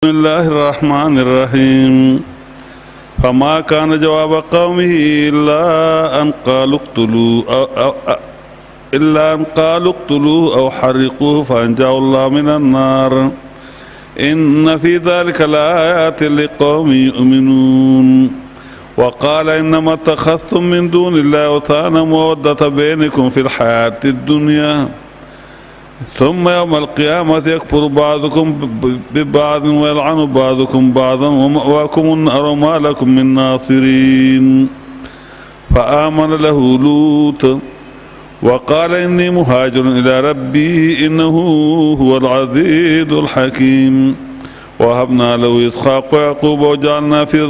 بسم الله الرحمن الرحيم فما كان جواب قومه إلا أن قالوا اقتلوه أو حرقوه فأنجاه الله من النار إن في ذلك لآيات لقوم يؤمنون وقال إنما اتخذتم من دون الله أوثانا مودة بينكم في الحياة الدنيا ثم يوم القيامة يكفر بعضكم ببعض ويلعن بعضكم بعضا ومأواكم النار وما لكم من ناصرين فآمن له لوط وقال إني مهاجر إلى ربي إنه هو العزيز الحكيم وهبنا له إسحاق ويعقوب وجعلنا في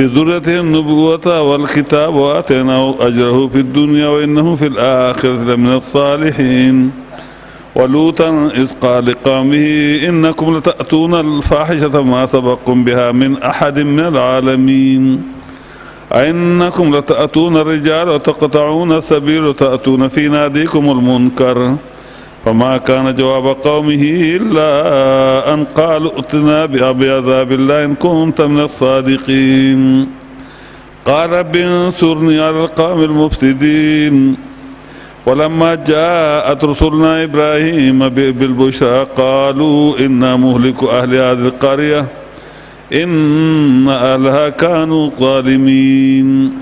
ذريته النبوة والكتاب وآتيناه أجره في الدنيا وإنه في الآخرة لمن الصالحين ولوطا إذ قال لقومه إنكم لتأتون الفاحشة ما سبقكم بها من أحد من العالمين أئنكم لتأتون الرجال وتقطعون السبيل وتأتون في ناديكم المنكر فما كان جواب قومه إلا أن قالوا ائتنا بعذاب الله إن كنت من الصادقين قال رب انصرني على القوم المفسدين ولما جاءت رسلنا إبراهيم بالبشرى قالوا إنا مهلك أهل هذه القرية إن أهلها كانوا ظالمين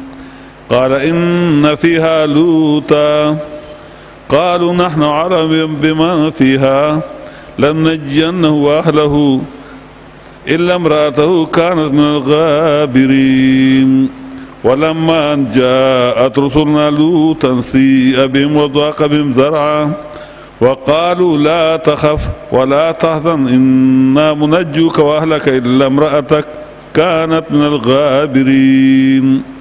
قال إن فيها لوطا قالوا نحن أعلم بما فيها لننجينه وأهله إلا امرأته كانت من الغابرين ولما أن جاءت رسلنا لوطا سيء بهم وضاق بهم ذرعا وقالوا لا تخف ولا تحزن إنا منجوك وأهلك إلا امرأتك كانت من الغابرين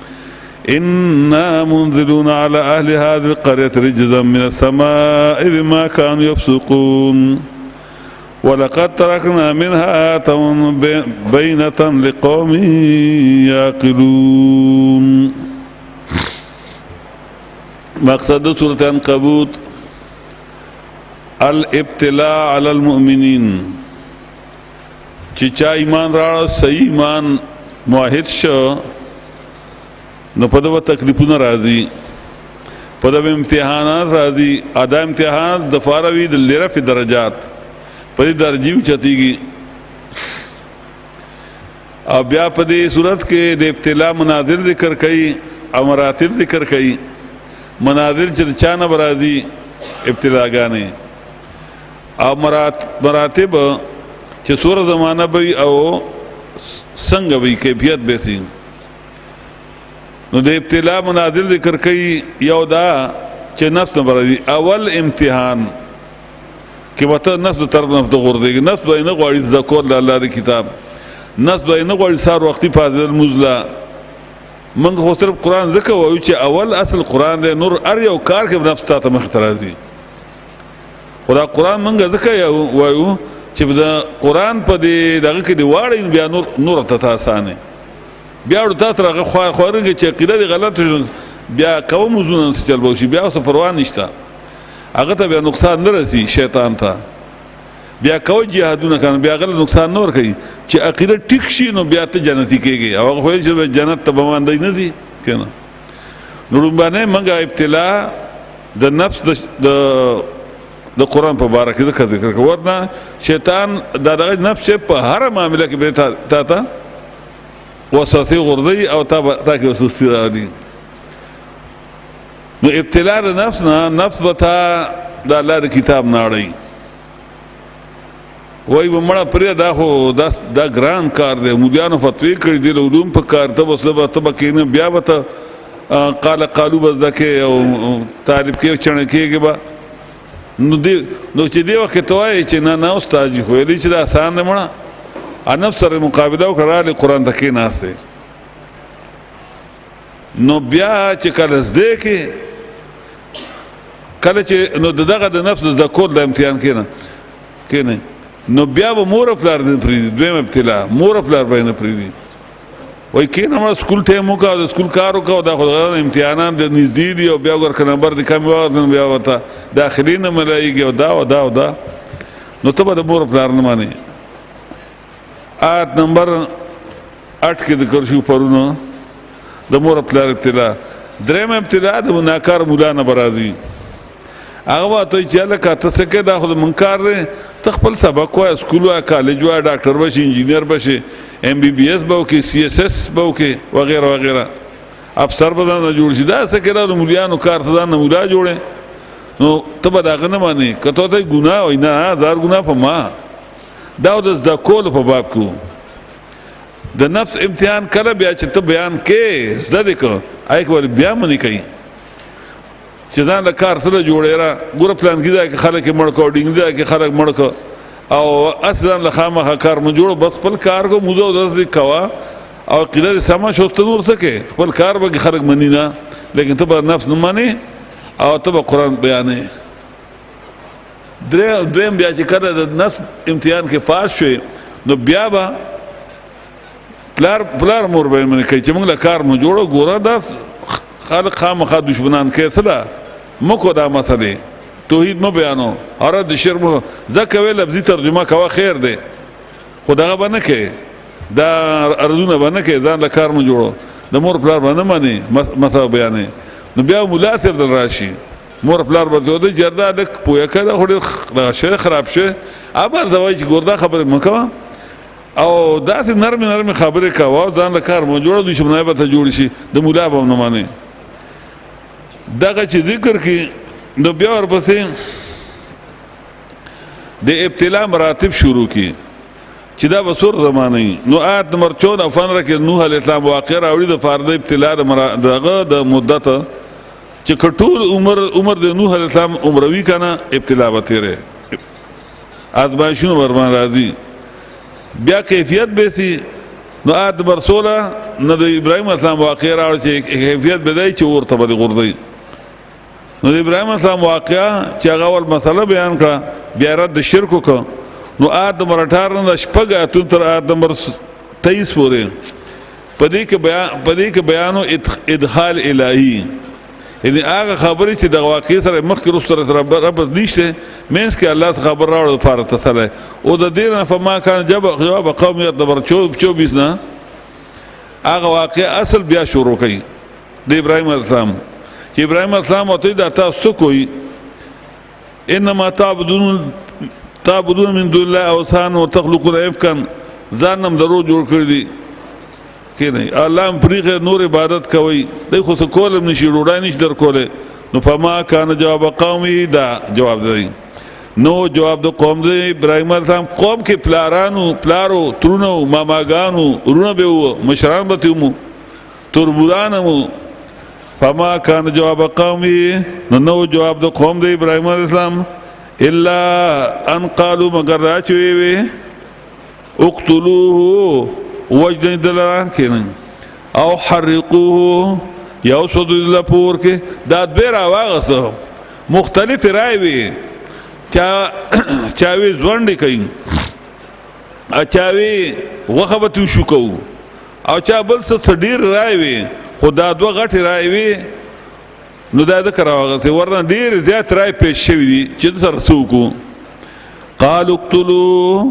إنا منزلون على أهل هذه القرية رجزا من السماء بما كانوا يفسقون ولقد تركنا منها آية بينة لقوم يعقلون. مقصد سورة عنکبوت الابتلاء على المؤمنين چې چا ایمان راړ صحیح ایمان موحد شو نو په دغه تکلیفونه راځي په دغه امتحانات راځي ادا امتحان د فاروی د لرف درجات په دې درجیو چتیږي او بیا په دې صورت کې د ابتلا مناظر ذکر کړي او مراتب ذکر کړي مناظر چې چا نه راځي ابتلاګانې او مراتب چې سوره زمانہ به او څنګه به کیفیت به سي نو د ابتلا مناظر ذکر کوي یو دا چې نفس نه برازي اول امتحان کې وته نفس طرف نه غوړدي نفس به نه غواړي ذکر د الله د کتاب نفس به نه غواړي سار وختي فاضل مزلا منګ خو صرف قران ذکر وایو چې اول اصل قران دی نور ار یو کار کې نفس ته مخترازي خدا قران منګ ذکر وایو چې د قران په دې دغه کې دی واړی بیا نور ته آسانه بیا ورته ترغه خورنګ چې عقیده دی غلط بیا کوم زونه چل بوشي بیا څه پروا نشته هغه ته بیا نقصان نه رسي شیطان ته بیا کوي جهادونه کنه بیا غل نقصان نور کوي چې عقیده ټیک شي نو بیا ته جنتی کېږي او هغه چې جنت ته باندې نه دي کنه نور باندې منګه ابتلا د نفس د قرآن په باره کې ذکر کوي ورنه شیطان دغه نفس په هر معاملې کې به تا وسوسه غردي او تا کې وسوسه راځي نو ابتلاء د نفس نه نفس بتا د الله د کتاب ناړي وای ومړه پرې دا خو دا ګران کار دی مولانو فتوی کړی دی علوم په کار ته وسله ته بکینه بیا وته قالو بس دکه او طالب کې چڼ کېږي با نو چې دی وخت توای چې نه استاد خو ویلی چې دا آسان نه مړه انف سره مقابله وکړه قرآن تکې ناسته نو بیا چې کله زده کې کله چې نو دغه د نفس د ذکر د امتحان کېنه نو بیا به مور پلار نه پریدي دویم ابتلا مور پلار به نه پریدي وای کینه ما سکول ته مو کا د سکول کارو کا د امتحانات د نږدې دی او بیا ورکه نمبر د کم واه بیا وته داخلي نه ملایږي او دا نو ته به د مور پلار نه مانی آیت نمبر 8 کې ذکر شو پرونو د مور پلار ابتلا. دریم ابتلا د ناکار مولا نه برازي. هغه وته چې لکه تاسو کې دا خو منکار دی، ته خپل سبق وای، اسکول وای، کالج وای، ډاکټر بشي، انجینیر بشي، ام بی بی ایس به وکړي، سی ایس ایس به وکړي وغیره وغیره، افسر به نه جوړ شي. دا څه کې دا د مولیانو کار ته ځان نه مولا جوړې، نو ته به د هغه نه منې. که ته ګناه وایي نه هزار ګناه په ما. دا د زده کولو په باب کې د نفس امتحان کله بیا چې ته بیان کې زده دې که هغې کې بیا منې کوي چې ځان له کار سره جوړې را ګوره پلانکي ځای کې خلک یې مړ کړه، ډینګي ځای کې خلک مړ کړه، او هسې ځان له خامخا کار مه جوړه، بس خپل کار کو موزه اودس دې کوه او عقیده دې سمه شوه. ته نور څه کې خپل کار به کې خلک مني نه، لیکن ته به نفس نه منې او ته به قرآن بیانې. دویم بیا چې کله د نفس امتحان کې پاس شوې نو بیا به پلار مور به یې منې کوي چې موږ له کار مو جوړه. ګوره دا خلق خامخا دشمنان کې څه ده مکو دا مسئلې، توحید مه بیانو، عورت د شرک مه ځکه وی لفظي ترجمه کوه خیر دی، خو دغه به نه کوې، دا ارزونه به نه کوې، ځان له کار مه جوړو، د مور پلار به نه منې مسله بیانې. نو بیا ملا صاحب در راشي، مور پلار به ورته وایي جردا لږ پویه کړه دا خو ډېر دغه شی خراب شوی، ابر ته وایي چې ګور دا خبرې مه کوه او داسې نرمې نرمې خبرې کوه او ځان له کار مه جوړه، دشمنۍ به ته جوړ شي، د ملا به هم نه منې. دغه چې ذکر کی نو بیا ورپسې د ابتلا مراتب شروع کی چې دا به څور زمانه. نو آیت نمبر 14 او 15 کې نوح علیه السلام واقع راوړي د فرض ابتلا دغه د مدت چې کټول عمر د نوح علیه السلام عمروي کنه ابتلا به تیرې آزمایښونه ورباندې راځي. بیا کیفیت به سي. نو آیت نمبر 16 نه د ابراهیم علیه السلام واقع راوړي چې کیفیت به دی چې ورته به غورځي. نو د ابراهیم علیه السلام واقعه چې هغه اول مسله بیان کړه، بیا رد شرک وکړه. نو آیت نمبر 18 نه شپږ آیتونه تر آیت نمبر 23 پورې په دې کې بیانو ادخال الهي، یعنی هغه خبرې چې د واقع سره مخکې وروسته رب نشته، منځ کې الله څخه خبر راوړه لپاره تسلی. او د دې نه فما کان جواب قوم نمبر 24 نه هغه واقع اصل بیا شروع کوي د ابراهیم علیه السلام چې ابراهیم علیه السلام ورته دا تاسو کوئ انما تعبدون من دون الله اوثان وتخلقون افکا، ځان هم درو جوړ کړی دي کې نه الله هم پرېښی نور عبادت کوئ، دی خو څه کول هم نشي، ډوډۍ نشي در کولی. نو فما کان جواب قومي دا جواب دی. نو جواب د قوم دی ابراهیم علیه السلام قوم کې پلارو ترونو ماماګانو ورونه به وو، مشران به تېمو، تربوران هم. فما کان جواب قومي نو جواب د قوم د ابراهیم علیه السلام الا ان قالوا مگر دا چې وی اقتلوه وجدن دلران کینن او حرقوه یو سودو دل پور کې دا دبیر آواغسو مختلف رائے وی چاوی زوندی کئی چاوی وخبتو شکو او چا بل سدیر رائے وی خدا دو غټ رائے وی. نو دا ذکر راغسته ورنه ډیر زیات رائے پیش شوی دي چې سره څوک قالوا اقتلوا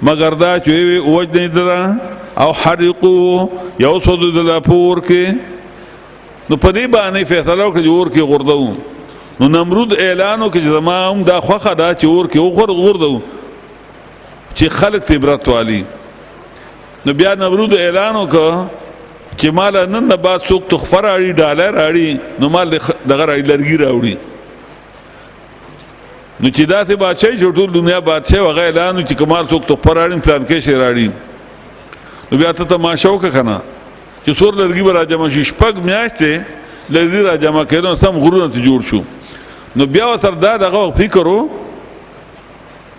مگر دا چې وی وجدن دل او حرقوا یو سودو دل پور کې. نو په دې باندې فیصله وکړه چې اور کې غردو. نو نمرود اعلان وکړ چې زما هم دا خوښه ده چې اور کې غردو چې خلق ته عبرت والی. نو بیا نمرود اعلان وکړ چې مال نن نه بعد څوک تخفه راړي ډالر راړي نو مال دغه راړي لرګي راوړي. نو چې داسې بادشاهي چې ټول دنیا بادشاهي هغه اعلان چې کمال څوک تخفه راړي پلان کې شی راړي. نو بیا ته تماشا وکړه که نه چې څور لرګي به راجمع شي. شپږ میاشتې لرګي راجمع کېدو سم غرونه ته جوړ شو. نو بیا ورسره دا دغه فکر و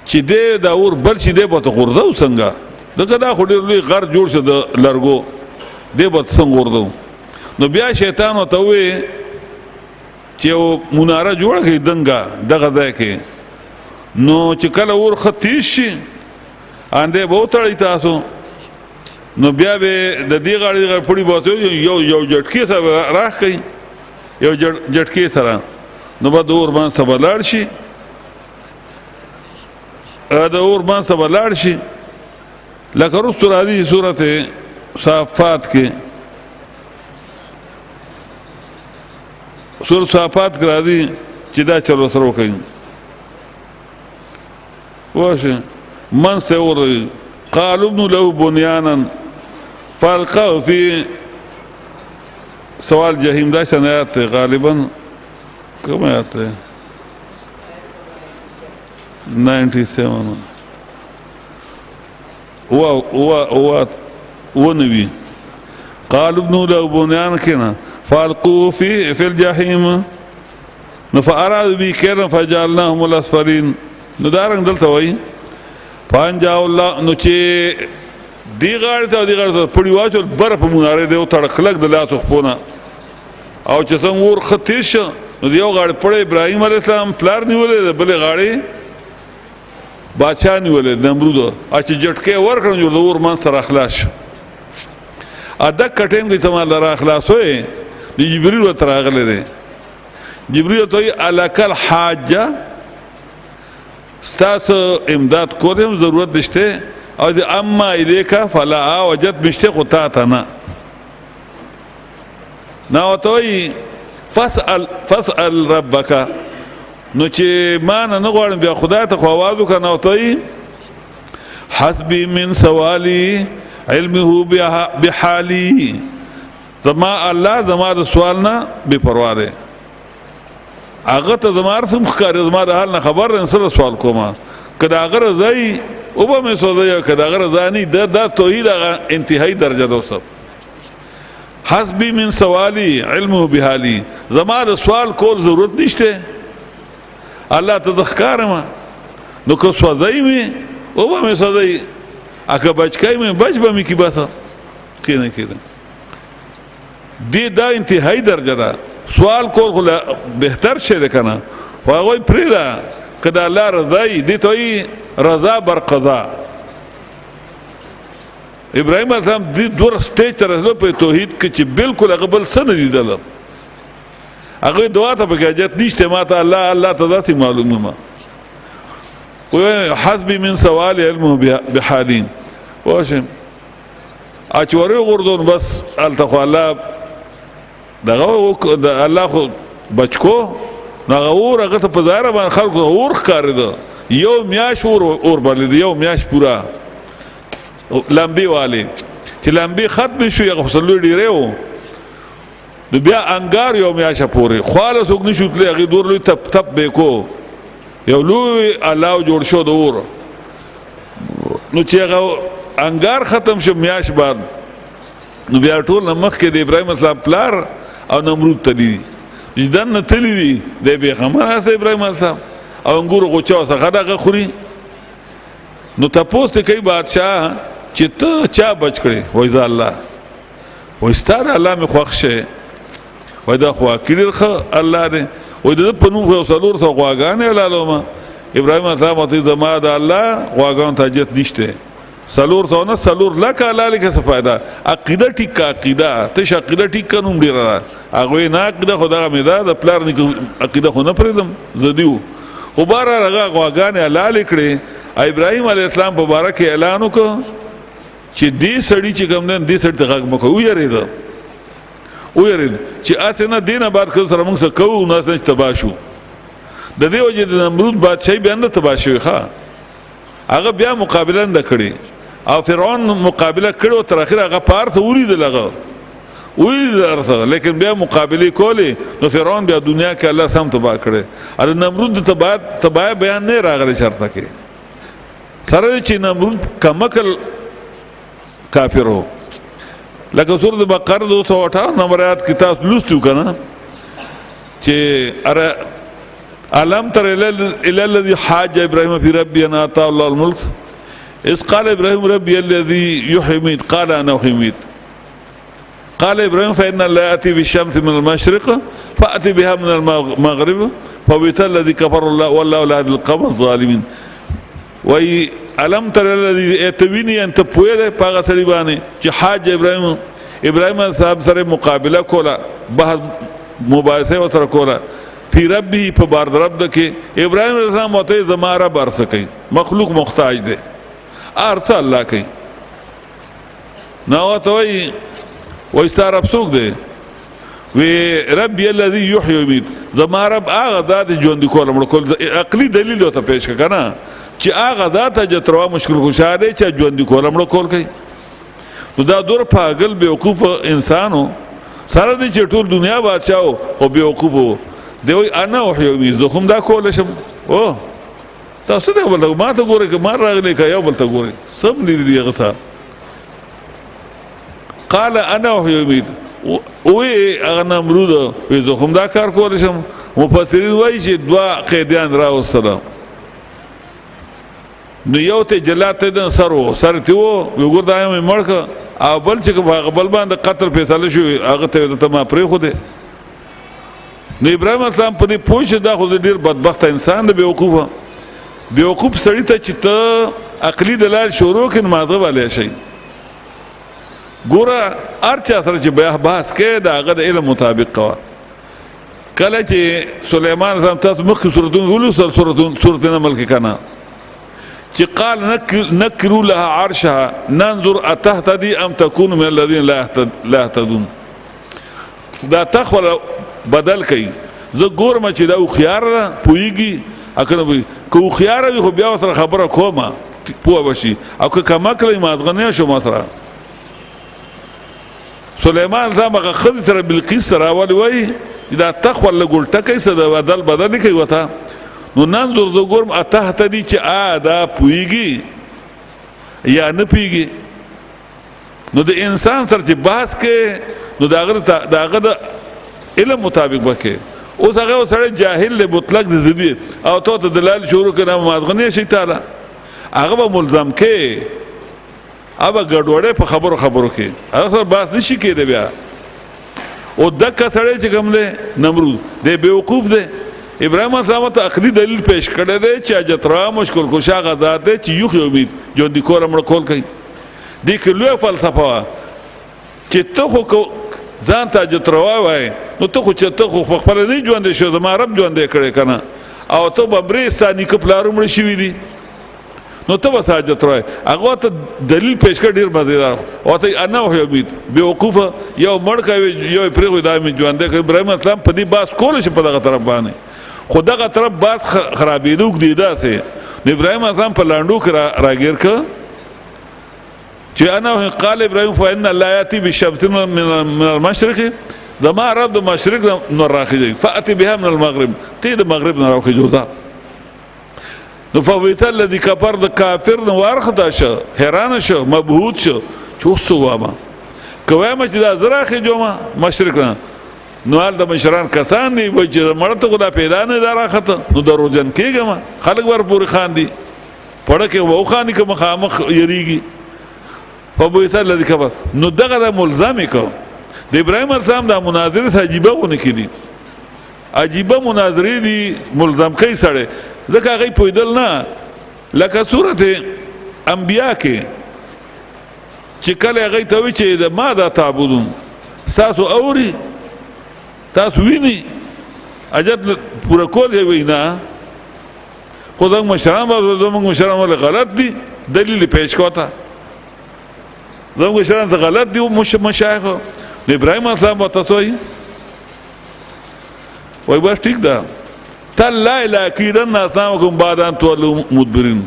چې دی دا اور بل شي دی به ته غورځو څنګه، ځکه دا خو ډېر لوی غر جوړ شو د لرګو، دی به څنګه غورځو. نو بیا شیطان ورته ووایي چې یو مناره جوړه کړئ دنګه دغه ځای کې، نو چې کله اور ښه تیز شي انډې به وتړئ تاسو. نو بیا به د دې غاړې پړي به یو جټکې سره راخ کوي، یو جټکې سره، نو به د اور منځ ته به لاړ شي، د اور منځ ته به لاړ شي لکه رستو راځي صورت صافات کې سورۃ صافات کې راځي چې دا چلو سره وکړي واشه من سور قالوا ابن له بنيانا فالقوا في سوال جهنم دا سنات غالبا کوم آیات ہے 97 ونبي قالوا ابن له بنيان كنا فالقوا في الجحيم فأرادوا به كيدا فجعلناهم الأسفلين ندارن دلته وای پانجاو الله نو چې دی غاړه ته پړی واچول بر په مناره دی او تړکلک د لاس خپونه او چې څنګه ور ختیش نو دیو غاړه پړی ابراهيم عليه السلام پلار نیولې بلې غاړه بادشاہ نیولې نمرود چې جټکه ورکړو جوړ ور من سره اخلاص ادا کټین کې سم الله را اخلاص وې جبريل وتراغله دی جبريل ته الکل حاجه ستاسو امداد کولم ضرورت دشته او د اما الیکا فلا وجد مشته خطا تنا نو توي فاسال ربک نو چې ما نه غواړم بیا خدای ته خو आवाज وکړ نو توي حسبي من سوالي علمه بحالي زما الله زما د سوال نه بے پروا ده هغه ته زمار سم ښکار زما د حال نه خبر انسان سوال کومه کدا هغه ځای او به مې سوځي کدا هغه ځاني د توحید انتهایی درجه دوسه حسبي من سوالي علمه بحالي زما د سوال کول ضرورت نشته الله ته ذکر ما نو کو سوځي مې او به مې سوځي اګه بچکای مې بچ به مې کی باسه کینه کینه دې دا انتهایی درجه ده سوال کول بهتر شي ده کنه هغه پریدا کدا الله رضای دي توي رضا بر قضا ابراهيم السلام دي دور سټیج تر رسول په توحید کې چې بالکل قبل سن دي دل هغه دعا ته بګاجت نشته ماته الله تذاتي معلومه ما حسبي من سوال علمه بحالين واشم اچوري غردون بس التقوا الله دغه الله خو بچکو نغور هغه ته په ظاهر باندې خلکو اور ښکارېده یو میاش اور باندې یو میاش پورا لمبي والی چې لمبي ختم شو هغه فصلو ډیره و نو بیا انګار یو میاشه پورې خالص وګ نشو تل هغه دور لوی تپ بیکو یو لوی الله جوړ شو د اور نو چې هغه انګار ختم شو میاش بعد نو بیا ټول مخ کې د ابراهيم اسلام پلار او نمرود تلی جدن نتلی دی دی بیغمان هسته ابراهیم السلام او انگور غوچاو سا غدا خوري نو تپوس تی کئی بادشاہ چی تا چا بچ کڑی ویزا اللہ ویستار اللہ می خوخشه ویدا خواکی لیر خوا اللہ دی ویدا پنو خواه سالور سا خواگانی علالو ما ابراهیم السلام وطی زما دا اللہ خواگان تا جت نشتے سلور ثونه سلور لک علاله کې څه فائدہ عقیده ټیک عقیده تش عقیده ټیک کنوم ډیر هغه نه عقیده خدای مې دا د پلار نه عقیده خو نه پریدم زدیو خو بار هغه غواګان علاله کړي ابراهيم عليه السلام په بارک اعلان وکړ چې دې سړی چې کوم نه دې سړی ته غږ مکو ويرید چې اته نه دینه بعد کله سره موږ څه کوو ناس نه تباشو د دې وجه د نمرود بادشاہي بیان نه تباشوي ښا هغه بیا مقابله نه کړي او فرعون مقابله کړو تر اخره هغه پارت ورید لغه ورید لیکن بیا مقابله کولی نو فرعون بیا دنیا کې الله سم تبا کړي ار نمرود تبا بیان نه راغلی شرطه کې سره چې نمرود کمکل کافرو لکه سورۃ بقره 258 نمبر آیات کې تاسو لوستو کنه چې اره ألم تر إلى الذي حاج إبراهيم في ربي أن آتاه الله الملك إذ قال إبراهيم ربي الذي يحيي ويميت قال أنا أحيي وأميت قال إبراهيم فإن الله يأتي بالشمس من المشرق فأتي بها من المغرب فبهت الذي كفر الله والله لا يهدي القوم الظالمين وي ألم تر الذي يتويني أن تپوهه پاغه سړي باندې چې حاج إبراهيم صاحب سره مقابله کوله بحث مباحثه وسره کوله پی ربی په بار رب دکې ابراهيم السلام وته زماره بار سکی مخلوق محتاج دی ارث الله کوي نو ته وای ستا رب څوک دی وی ربي الذي يحيي ويميت زما رب هغه ذات ژوندي کول مړ کول عقلي دلیل ته پیش کنه چې هغه ذات جتروا مشکل خوشا دی چې ژوندي کول مړ کول کوي نو دا دور پاگل بیوقوف انسانو سره دی چې ټول دنیا بادشاہو خو بیوقوفو دی وای انا احيي ويميت زه هم دا کول شم او تاسو ته ولګ ما ته ګورئ که ما راغلی که یو بل ته ګورئ سم دي هغه څه قال انا احيي ويميت وی هغه نمرود وی زه هم دا کار کولی شم مفسرین وایي چې دوه قیدیان راوستله نو یو ته جلات ته سر ته وی ګور دا مې مړ که او بل چې هغه بل باندې قتل فیصله شو هغه ته ما پرېښودې نو ابراهیم اسلام په دې پوه شو دا خو ډېر بدبخته انسان دی بیوقوف سړي ته چې ته عقلي دلایل شروع کړي ماغه والی شي ګوره هر چا سره چې بیا بحث کوي د هغه د علم مطابق کوه کله چې سلیمان اسلام تاسو مخکې سورتونه ولوستل سورت نمل کې کنه چې قال نکروا لها عرشها ننظر اتهتدي ام تكون من الذين لا يهتدون دا تخوله بدل کوي زه ګورم چې دا هوښیار ده پوهېږي اکنه وي که هوښیاره وي خو بیا ورسره خبره کومه پوه به شي او که کمکله مازغه نه شو ما سره سلیمان اسلام هغه ښځې سره بلقیس سره راولي وایي چې دا تخوه لږ الټه کوي څه د بدل نه کوي ورته نو ننظر زه ګورم اتهتدي چې دا پوهېږي یا نه پوهېږي نو د انسان سره چې بحث کوي نو د هغه د علم مطابق به کوي اوس هغه سړی جاهل دی مطلق دی ضدي او ته ته دلایل شروع کړه مازغه نه شي تعالی هغه به ملزم کې هغه ګډوډه په خبرو کې هغه سره بحث نشي کېدی بیا او دغه سړی چې کوم دی نمرود دی بیوقوف دی ابراهیم اسلام ته عقلي دلیل پیش کړی دی چې اجترا مشکل کشا غذا دی چې یو امید ژوندي کول مړ کول کوي دې کې لویه فلسفه چې ته خو ځان ته اجترا وایي نو ته خو چې ته خو خپل نه ژوندی شو زما رب ژوندی کړی کنه او ته به برې ستا نیکه پلارو مړه شوي دي نو ته به څه اجترا وایي هغه ته دلیل پیش کړ ډېر مزېدار او ته انا احيي ويميت بیوقوفه یو مړ کوي یو یې پرېږدي دا مې ژوندی کوي ابراهیم اسلام په دې بحث کولی شي په دغه طرف باندې خو دغه طرف بحث خرابېدو ږدي داسې نو ابراهیم اسلام په لانډو کې راګیر که چې انا قال ابراهیم فان الله یاتي بالشمس من المشرق زما رب د مشرق نو راخیږي فاتي بها من المغرب ته د مغرب نه راخیږي نو فویت الذي كفر د کافر نو ورخدا شو حیران شو مبهوت شو چوسو وامه کومه چې دا زراخه جوما مشرق نه نو حال د مشران کسان دی وای چې مړ ته خدا پیدا نه دا راخته نو دروژن کېږم خلک ور پورې خان دي پړه کې وو خاني که مخامخ یریږي فویت الذي كفر نو دغه ملزم کو د ابراهیم اسلام د مناظره عجیبه ونه کړي عجیبه مناظره دي ملزم کوي سره ځکه هغه پویدل نه لکه سورته انبیاء کې چې کله هغه ته وی چې د ما دا تعبدون تاسو اوري تاسو ویني اجت پورا کول یې وینا خدای مشران به زموږ مشران ول غلط دي دلیل پیش کوتا زموږ مشران ته غلط دي مشایخ ابراهیم اسلام وتسوي وای بس ټیک ده تلا الا کیدن اسلامکم بعد ان تولوا مدبرین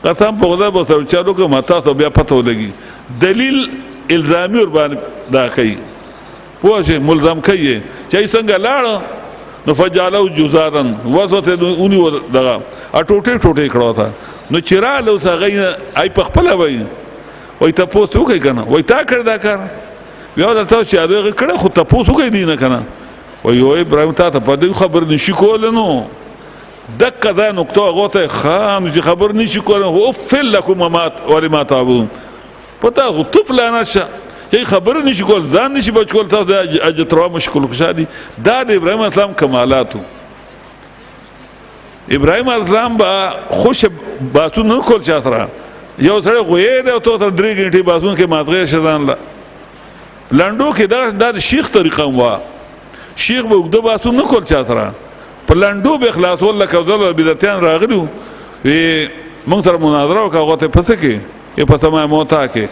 قسم په خدای به سره چالو کوم تاسو بیا پته ولګي دلیل الزامي ور باندې دا کوي پوه ملزم کوي چې څنګه لاړ نو فجالو جزارن وسوته اونې دغه ټوټه کړو تا نو چیرالو سغه ای په خپل وای ته پوسټ وکي کنه وای تا کړ دا کار بیا دا تاسو چې هغه کړه خو ته پوسټ وکي دی نه کنه وای ابراهیم ته په دې خبر نشي کول نو دغه دا نقطه غوته خام چې خبر نشي کول او فل لكم ما ولما تعبون پتا غو طفل انا چې خبر نشي کول ځان نشي بچ کول تاسو د اجترا مشکل کشادي دا د ابراهیم اسلام کمالاتو ابراهیم اسلام با خوش باسون نه کول چاتره یو سره غوې او تو تر 3 غنټې باسون کې مازغه شدان لاندو کې دا شیخ طریقه وا شیخ به وګد باسون نه کول چاتره په لاندو به اخلاص ول کول بدعتيان راغلو وی موږ تر مناظره وکړه ته پسې کې په تمام موتا کې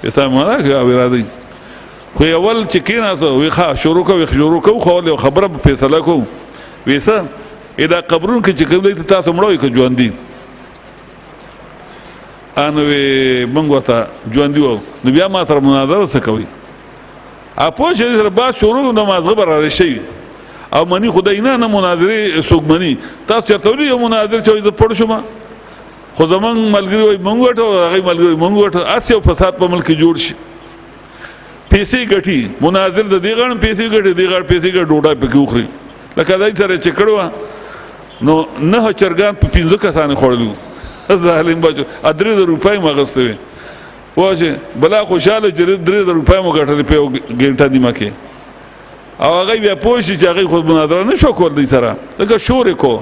اسا معنا کوي راځي خو اول چې کېناسو وی ښه شروع کوو خو له خبره فیصله کوو ویسه دا قبرونو کې چې کوم ته تاسو مړوي که ژوندي ان وی موږ ورته ژوندي وو نو بیا ما سره مناظره څه کوي اپو چې سره با شروع د مازغه براره شي او منی خدای نه مناظره څوک منی تاسو چرته ولې یو مناظره چې زه پړ شوم خو زمون ملګری وای مونږ وټو هغه ملګری مونږ وټو اسیو فساد په ملک جوړ شي پیسې ګټي مناظر د دې غړ پیسې ګټي دې غړ پیسې ګټ ډوډۍ پکې وخوري لکه دای سره چې کړو نو نه چرګان په 15 کسانه خوړلو ظالم بچو 3 روپۍ مغستوي واشه بلا خوشاله چې 3 روپۍ مو ګټلې په ګنټه دی مکه او هغه بیا پوښتنه چې هغه خود مناظره نشو کول دي سره لکه شور کو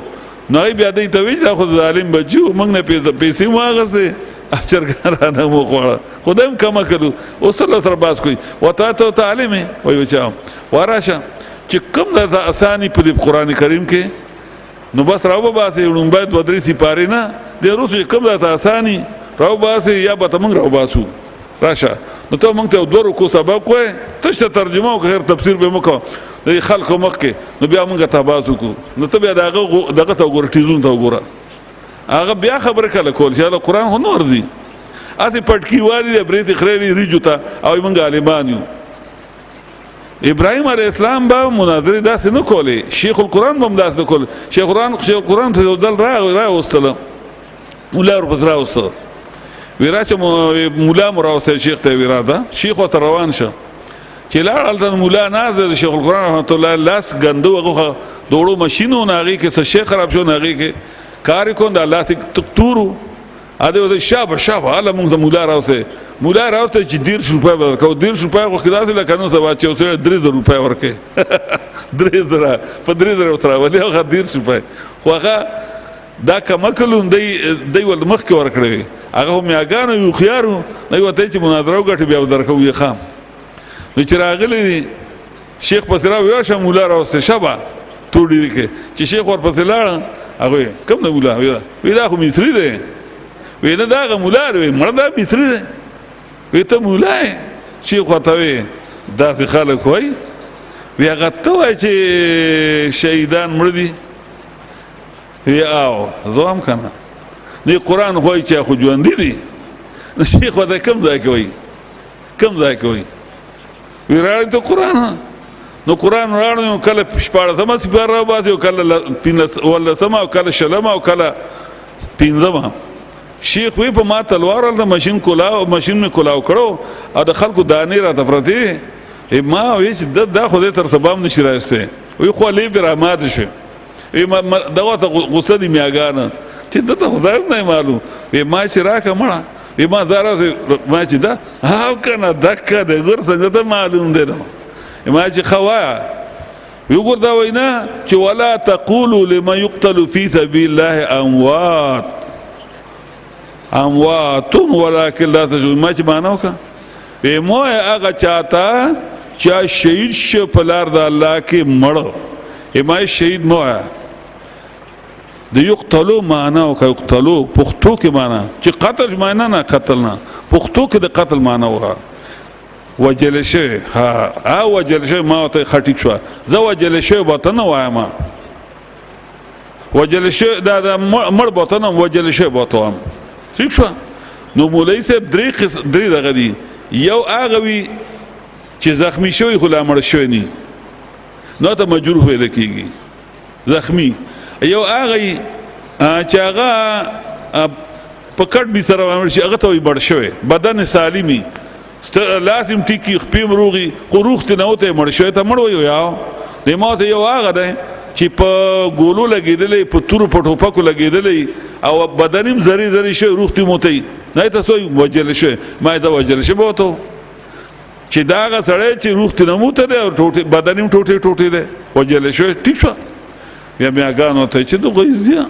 نو بیا دې ته وی دا خو ظالم بچو موږ نه پیسې واغسته چرګان نه مو خوړه خدایم کما کړو او صلی الله تر باس کوي وتا ته تعلیم وي بچاو وراشه چې کوم د اسانی په قرآن کریم کې نو بس راو باسي ولومبای د ودري سپاره نه د روسو کوم د اسانی راو باسي یا به تمنګ راو باسو راشه نو ته مونږ ته دوه کو سبق وای ته ترجمه او غیر تفسیر به مکو د خلکو مخکې نو بیا مونږ ته باسو کو نو ته بیا دغه ته ورټیزون ته وګوره هغه بیا خبره کله کول چې قرآن هو نور دی اته پټکی واری بریت خریری ریجوتا او مونږ عالمان یو ابراهيم عليه السلام با مناظره داسې نه کولې شیخ القرآن هم داسې نه کول شیخ القرآن ته دل را وستله مولا ورپس را وستله ویرا چې مولا مراوسته شیخ ته ویراده شیخ ته روان شه چې لاړ د مولا ناظر شیخ القرآن رحمت الله لاس غندو هغه دوړو ماشينو ناغي کې څه شیخ خراب شو ناغي کې کار کو د الله تکتورو اده د شابه الله مونږ مولا راوسته مولا راوته چې 1.5 روپۍ ورکو 1.5 روپۍ خو خدای له قانون سبا چې اوسه 3 روپۍ ورکې 3 په 3 سره ولې هغه 1.5 روپۍ خو هغه دا کمکلون دی ول مخ کې ورکړي هغه هم یاګانو یو خيارو نه وته چې مناظره وګټي بیا درکو یې خام نو چې راغلی شیخ پسرا ویا شه مولا راوسته شبا توډی کې چې شیخ ور پسې لاړ هغه کوم نه مولا ویلا خو مصری دی وینا دا مولا وی مړ دا مصری دی وی ته مولا شیخ ورته وی داسې خلک وای وی هغه ته وای چې شهیدان مړ دي وی او زوم کنه نه قرآن وای چې خو ژوند دي نو شیخ ورته کوم ځای کوي وی راځي ته قرآن نو قرآن راړو کله شپاړه سم سپار را باسي کله ولا سم او کله شلم او کله پینځم شیخ وی په ما تلوار له ماشين می کولاو کړو او د خلکو دانې را تفرتي ما وی چې دا خو دې تر سبام نشي راځته وی خو لې برامات شو وی ما دغه غصه دي میاګانه چې ته خدای نه معلوم وی ما چې راکه مړه وی ما زارا ما چې دا هاو کنه دکه د ګور څنګه ته معلوم دی نو ما چې خوایا وی ګور دا وینا چې ولا تقولوا لمن يقتل في سبيل الله اموات ولكن لا تشعرون ما چې مانو کا به مو هغه چاته چې شهید شه په لار د الله کې مړ ما شهید مو د یقتلوا معنا او یقتلوا پښتو کې معنا چې قتل معنا نه قتل نه پښتو کې د قتل معنا وها وجل شي ها وجل شي ما ته خټیک شو زه وجل شي بوته نه وایم وجل شي دا مړ بوته نه وجل شي بوته ٹھیک شو نو مولوی صاحب درې دغه دي یو هغه وی چې زخمی شوی خو لا مړ شوی نه نو ته مجروح ویل کیږي زخمی یو هغه چې هغه په کټ به سره مړ شي هغه ته بړ شوی بدن سالمی لازم ټیکی خپم روغي خو روغ ته نه وته مړ شوی ته مړ ویو یا د موت یو هغه ده چې په ګولو لګیدلې په تورو په ټوپکو لګیدلې او بدنیم زری شي روغ ته موتي نه تاسو وجل شي ما دا وجل شي بوته چې داغه سړی چې روغ ته نموته ده او ټوټه بدنیم ټوټه ده وجل شي ټیک شو بیا میاګانو ته چې دوه غیزیا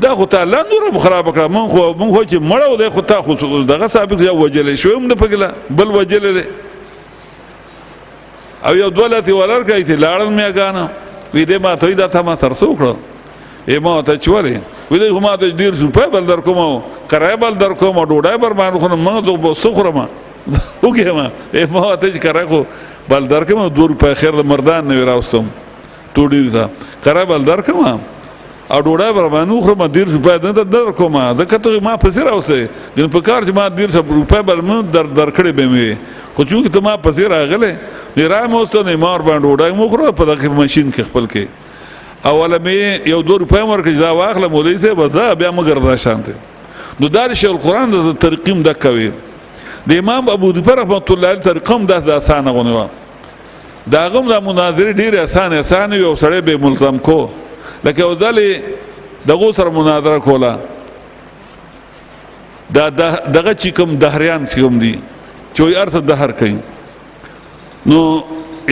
دا خو تعالی نور خراب کړه مونږ خو چې مړو ده خو تا خو دغه ثابت یا وجل شي هم نه پګلا بل وجل ده او یو دولت ولر کوي چې لاړل میاګانو وی دې ما ته دا ته ما تر څوکړه ما ته چوري وی دې ما ته ډیر روپۍ بل در کوم کرای بل در کوم ډوډۍ بر باندې خو موږ ته سخرم وګه ما ما ته چې کرا خو بل درکم 2 روپۍ خیر د مردان نه راوستم توډی دا کرا بل درکم او ډوډۍ برابرانو خو ما 10 روپۍ در کوم دا کته ما پسې راوسته ګن په کار چې ما 10 روپۍ برمن درکړې به مې خو چې ته ما پسې راغله نه را موسته نه مار باندې ډوډۍ مو خو په دغه ماشين کې خپل کې اوله مې یو 2 روپۍ ورکړ ځا واخله مولوی صاحب وځه بیا مګر دا شانته نو دارش القرآن د ترقیم د کوي د امام ابو ظفر رحمت الله علیه ترقم د اسانه غونوا دا غم د مناظره ډیره اسانه یو سړی به ملزم کو لکه وځلې دغه سره مناظره کوله دا دغه چې کوم دهریان چې کوم دي چې ارث دهر کوي نو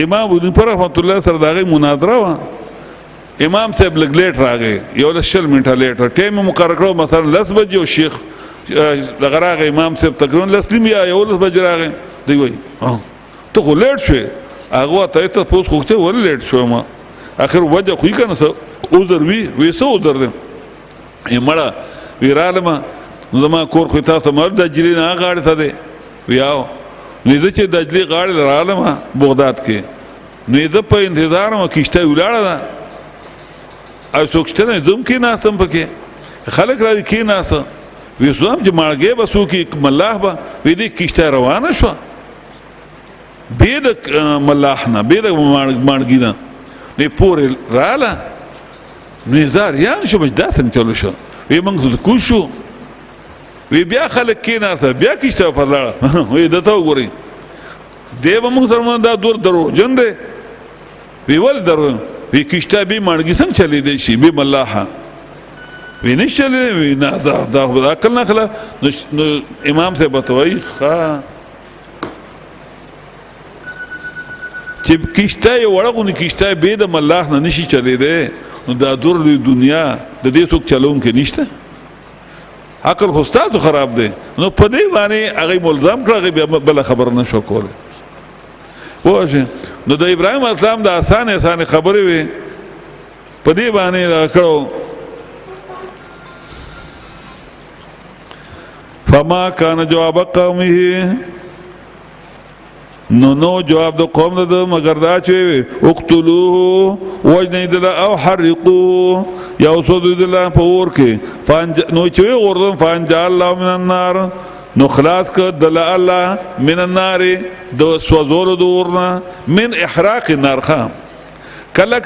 امام ابو ظفر رحمت الله سره دغه مناظره وا امام صاحب لګ لیټ راغی یو 10 منټه لیټ ټیم مقرر کړو مثلا 10 بجې او شیخ دغه راغی امام صاحب تقریبا لسلم یا یو 10 بجې راغی دی وای ته خو لیټ شوې هغه ته پوس خوښته ول لیټ شو ما اخر وجه خو کنه عذر وی سو عذر دې یمړه ویرالما نو زما کور خو تاسو مرد دجلی نه غاړه ته دی ویاو نو چې دجلی غاړه لرالما بغداد کې نو د په انتظار ما کیشته ولاړه ده او څوکشته نه زوم کې ناستم پکې خلک را دي کې ناست وی سوام چې ماړګې بسو کې ملاح به وی دې کیشته روانه شو بيد ملاح نه بيد ماړګی نه نه پورې رااله نزار یان شو مجدا څنګه چلو شو وی موږ کو شو وی بیا خلک کې ناست بیا کیشته پر لاړه وی دته وګورئ دیو موږ سره دا دور درو جن دی وی ول درو وی کشته بی مانگی څنګه چلی دی شي بی ملاحه وی نشلی وی نه دا عقل نه خلا نو امام سے بتوي ښا چې کشته یو وړغونی کشته بی د ملاح نه نشي چلی دی نو دا دور لوی دنیا د دې څوک چلون کې نشته عقل خو ستاسو خراب دی نو په دې باندې هغه ملزم کړه بیا بل خبر نشو کوله وښه نو د ابراهیم اسلام د اسانه خبرې وي په دې باندې کړو فما کان جواب قومه نو جواب د قوم د مگر دا چې اقتلوه وجنیدل او حرقوه یا وسودل په اور کې نو چې اوردم فانجا الله من النار نو خلاص ک دل الله من النار دو سوزور دورنا من احراق النار خام کله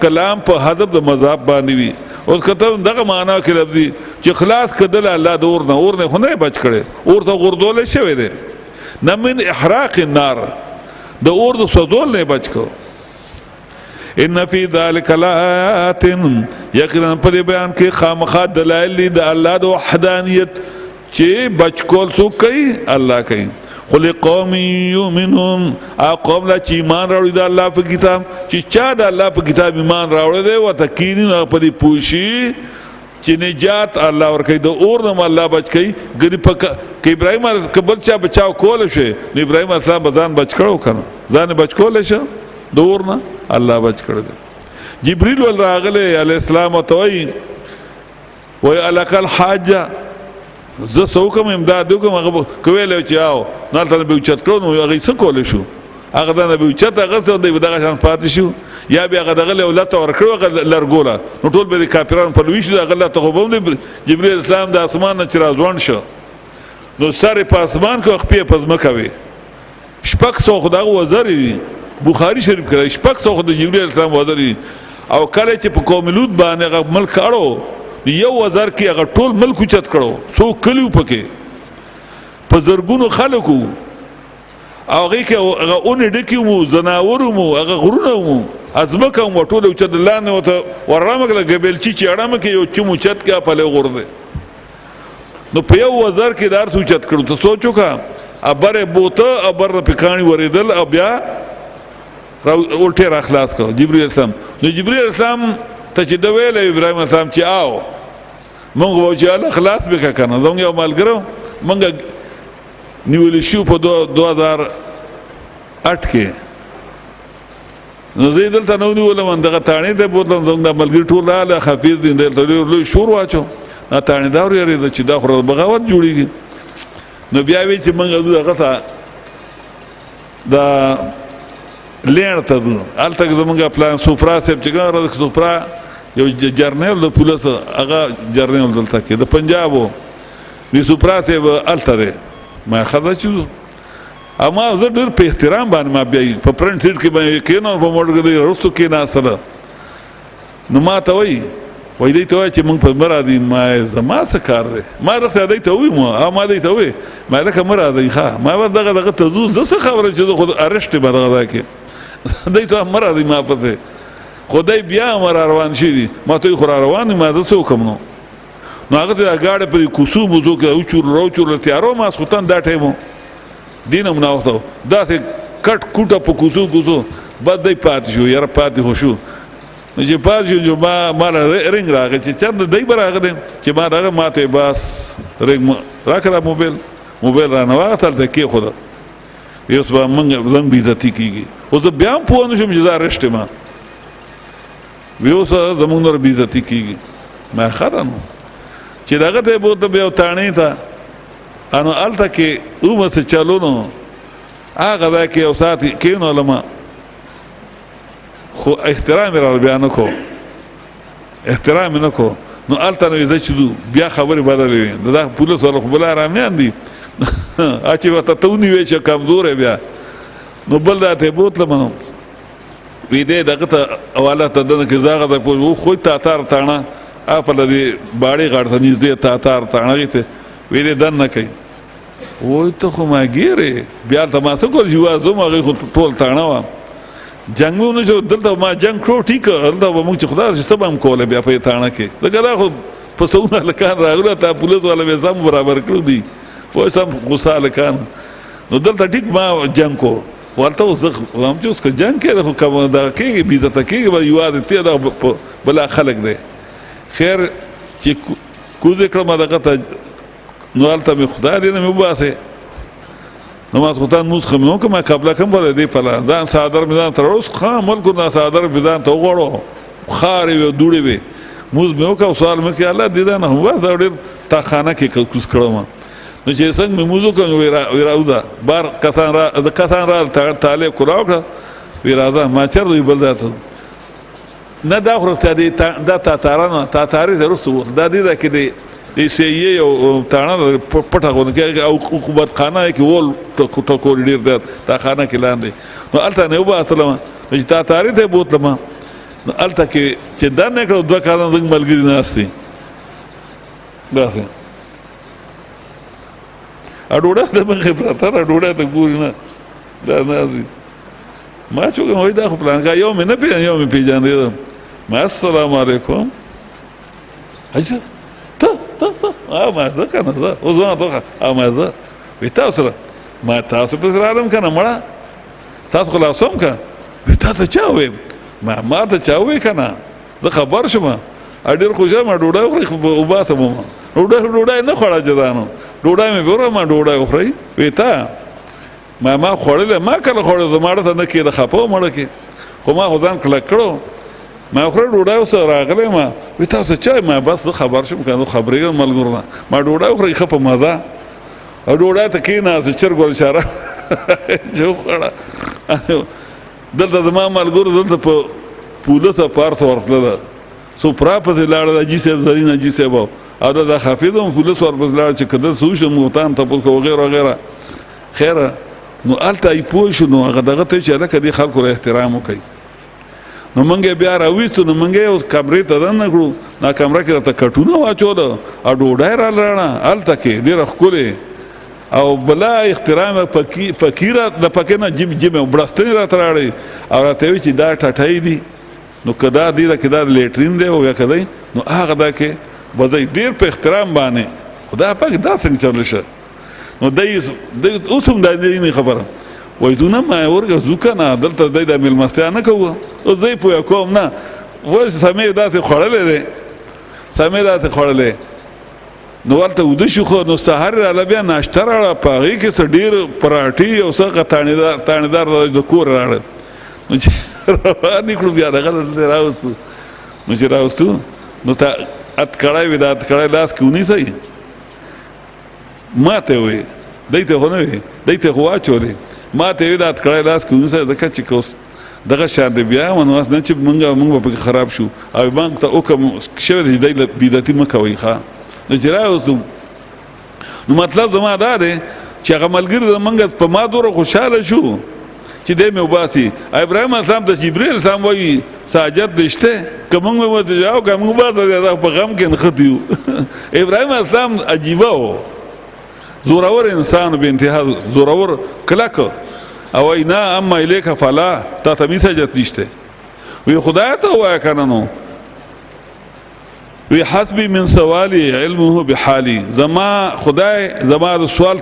کلام په حذف د مذهب باندې وي او کته دغه معنا کې لفظي چې خلاص ک دل الله دورنا اور نه خونه بچ کړي اور ته غردول شوی دی نه من احراق النار د اور د سوزول نه بچ کو ان فی ذلک لآیات یقینا په بیان کې خامخا دلایل د الله د وحدانیت چې بچ کول سو کوي الله کوي خلق قوم یؤمنون قوم لا چې ایمان راوړي د الله په کتاب چې چا د الله په کتاب ایمان راوړي دی او تکینن په دې پوښي چې نجات الله ورکوي د اور نه الله بچ کوي ګری په کې ابراهیم قبل چا بچاو کول شي نو ابراهیم اسلام ځان بچ کړو کنه ځان بچ کول شي د اور نه الله بچ کړو جبريل ول راغله علی السلام او توي وای الک الحاجه ز سوکم امداد وکم هغه کویل چې آو نالته به چت کړو نو هغه څه کول شو هغه د نبی چت هغه څه دی دغه شان پاتې شو یا بیا هغه دغه ولته ورکړو لرګوله نو ټول به کافرانو په لوي شو هغه لا تخوبم جبريل اسلام د اسمان نه چر ځوان شو نو سره په اسمان کې خپې پزما کوي شپږ سو خدای وزري بخاری شریف کې شپږ سو د جبريل اسلام وزري او کله چې په قوم لوط باندې ملک اړو یو وزر کې هغه ټول ملک چت کړو سو کلیو پکې په زرګونو خلکو او هغه کې هغه اون ډکیو مو زناورو مو هغه غرونه مو ازمکه مو ټول چت لاندې وته ورامګله غبل چې اړم کې یو چمو چت کې په له غرده نو په یو وزر کې دار سو چت کړو ته سوچو کا ابر بوته ابر پکانی وریدل او بیا الټه را خلاص کړو جبرئیل السلام نو جبرئیل السلام ته چې د ویل ابراهیم السلام چې آو مونږ وو چې الله خلاص وکړه کنه زموږ یو ملګرو مونږ نیول شو په 2008 کې نو زه دلته نو نیولم دغه تاڼې ته بوتلم زموږ د ملګري ټول رااله حفیظ دین دلته لوی شور واچو تاڼې دا ورېده چې دا خو بغاوت جوړیږي نو بیا وی چې مونږ هغه ته دا لینډ ته ځو هلته زمونږ پلان سوپرا صاحب چې کوم سوپرا یو جرنیل د پولیس هغه جرنیل دلته کې د پنجاب و د سوپرا صاحب هلته دی ما ښه چې ځو اما زه ډېر په احترام باندې ما بیا په فرنټ سیټ کې باندې کېناست په موټر کې وروستو کېناستله نو ما ته وایي دی ته وایي چې موږ په مه راځي ما زما څه کار دی ما رښتیا دی ته ووایي ما دی ته ووایي ما لکه مه راځئ ښه ما به دغه ته ځو زه څه خبره چې زه خو ارشټ به دغه ځای کې دی ته مه راځئ ما پسې خو دی بیا هم را روان شوي دي ما ته خو را روان دي ما زه څه وکړم نو هغه ته دا گاډی په کوڅو بوڅو کې راوچورله تیارو ماسخوتن دا ټایم و دین هم ناوخته و داسې کټ کوټه په کوڅو بس دی پاتې شو یاره پاتې خو شو نو چې پاتې شو ما رنګ راغی چې چېرته دی به راغلی چې ما دغه ما ته بس رنګ راکړه موبایل رانه واخېست هلته کېښوده اوس به موږ زنګ بېعزتي کېږي اوس زه بیا هم پوه نه شوم چې زه ارشټ یم وی اوس زموږ نور بېعزتي کېږي ما ښه ده نو چې دغه ته یې بوتله بیا تاڼې ته نو هلته کې اومسې چلو نو هغه ځای کې یو ساعت کېنولم خو احترام یې راله بیا نه کو احترام یې نه کو نو هلته نو زه چې ځو بیا خبرې بدلې وې د دا پولیس والا خو بل ارامیان دي چې ورته ته ونیوې چې کمزوری بیا نو بل دا ته یې بوتلم نو وی دی دغه ته حواله ته دنه کې زه هغه ځای پوه خو تاتار تاڼه هغه د باړې غاړې ته نږدې تاتار تاڼه هغې ته وی دی دننه کوي وای ته خو ماګیرې بیا هلته ما څه کول چې وازم هغې خو ټول تاڼه وه جنګ مې ونه شو دلته ما جنګ کړو ټیک هلته به موږ چې خدای چې څه به هم کوله بیا په دې تاڼه کې ځکه دا خو په سونه هلکان راغلي تا پولیس والا بیا سم برابر کړو دي پوه سم غوسه هلکان نو دلته ټیک ما جنګ کو خو هلته اوس زه وایم چې اوس که جنګ کېږي خو که دغه کېږي بېعزته کېږي به یوازې ته دغه بلا خلک دی خیر چې کوزې کړم دغه ته نو هلته مې خدای دې نه مې وباسې نو ماسخوتن مونځ خو مې وکړم ما قبله کوم بله دی پله ځان څادر مې ځان ته راوست ښه ملکو دا څادر مې ځان ته وغوړو خارې وې دوړې وې مونځ مې وکړ او سوال مې وکړ الله دې دا نه هم بس دا ډېر تاخانه کې کوز کړم نو چې څنګه مې مونځ وکړ وی راوځه بار کسان را طالب کو راوکړه وی راځه ما چېرته وي بل ځای ته نه دا خو رښتیا دا تاتاري ته وروسته ووتل دا دې ځای کې دی د سیې یو تاڼه پټه غوندې کې او حکومت خانه کې ول ټکورې ډېر دی تاخانه کې لاندې نو هلته نه یې وباسلم نو چې تاتاري ته یې بوتلم نو هلته کې چې دننه یې کړه 2 کاله زموږ ملګري ناست دي داسې ډوډۍ ته مخې پرته ده ډوډۍ ته ګوري نه دا ناست دي ما چې وکړم وایي دا خو پلانکا یو مې نه پېژنم یو مې پېژندېدم ما السلام علیکم اجه ما زه که نه زه اوس زما ته ما زه وایي تاسو سره ما تاسو پسې رالم که نه مړه تاسو خو لا اوس هم که وایي تا ته چا وویم ما ته چا ووایي که نه زه خبر شوم ډېر خوشحال ما ډوډۍ وخورئ خو وباسم ما ډوډۍ نه خوړه جدانو ډوډۍ مې بیا ما ډوډۍ وخورئ وایي تا ما خوړلې ما کله خوړل زه ماړه ته نه کېده خفه وم مړه کې خو ما خو ځان کلک کړو ما وخوړه ډوډۍ اوس راغلی ما وایي تاسو چا ما بس زه خبر شوم که زه خبرېږم ملګرو نه ما ډوډۍ وخورئ ښه په مزه او ډوډۍ ته کېناست چرګ ول اشاره چې وخوړه دلته زما ملګرو دلته په پولیسه پارس ورتلله سوپرا پسې لاړه حاجي صاحب زرین حاجي صاحب او دا حافظ هم پولیس ورپسې لاړه چې که دلته څه وشي موږ تان تپوس کوو وغیره وغیره خیره نو هلته ای پوه شو نو هغه دغه ته چې هلکه دې خلکو را احترام وکوئ نو موږ یې بیا راویستو نو موږ یې اوس کمرې ته دننه کړو دا کمره کې راته کټونه واچوله او ډوډۍ راله هلته کې ډېره ښکلې او بلا احترام فقیره د پکې نه جمې بړستنې راته راړئ او راته وایي چې دا ټټۍ دي نو که دا دی که دا لیټرین دی او یا که دی نو هغه دا کې به دی ډېر په احترام باندې خدای پاک دا څنګه چلو شه نو دی اوس هم دا دی خبره وایي دونه ما ورګه ځو که نه دلته دی دا مېلمستیا نه کوو اوس دی پوه کوم نه وایي سمې داسې خوړلی دی سمې داسې خوړلی نو هلته وده شو خو نو سهار راله بیا ناشته راړه په هغې کې څه ډېر پراټې او څه تاڼېدار د کور راړل نو چې روان یې کړو بیا دغه دلته راوستو نو چې راوستو نو ته اتکړی وي دا اتکړی لاس کې ونیسئ ما ته یې وایي دی ته خو نه وي دی ته خو واچولې ما ته ویل کړه لاس کو نسه ځکه چې کوس دغه شان دی بیا منواس نه چې مونږ په خراب شو او بانک ته وکم شوی دی د بدعتي مکوي ښا نو چې راوځو نو مطلب زما دا دی چې هغه ملګری زمونږ په ما دوره خوشحاله شو چې دی مې وباسي ابراهیم اسلام د جبرئیل اسلام وایي ساجد دشته که موږ مې ورته جواب که موږ به په غم کې نښتي یو ابراهیم اسلام عجیبه و زورور انسان به انتها زورور کلک او وایي نه اما الیک فلا تا ته مې سجد نشته وی خدای ته ووایه که نه نو وی حسبی من سوالی علمه بحالی زما خدای زما د سوال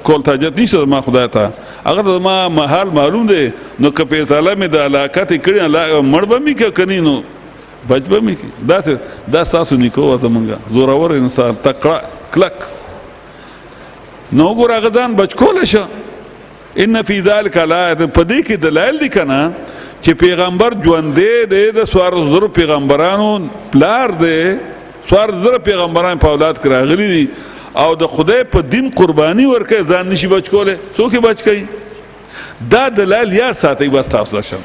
کول ته حاجت نشته زما خدای ته اگر زما محال معلوم دی نو که فیصله مې د علاقت یې کړې مړ به مې که کنی نو بچ به مې کړي دا ستاسو نیکه وه زمونږ زورور انسان تکړه کلک نو وګوره هغه ځان بچ کولی شه ان فی ذلک لآیة په دې کې دلایل دي که نه چې پیغمبر ژوندی دی د څوارلس زرو پیغمبرانو پلار دی څوارلس زره پیغمبران په اولاد کې راغلي دي او د خدای په دین قربانی ورکوي ځان نشي بچ کولی څوک یې بچ کوي دا دلایل یاد ساتئ بس تاسو شم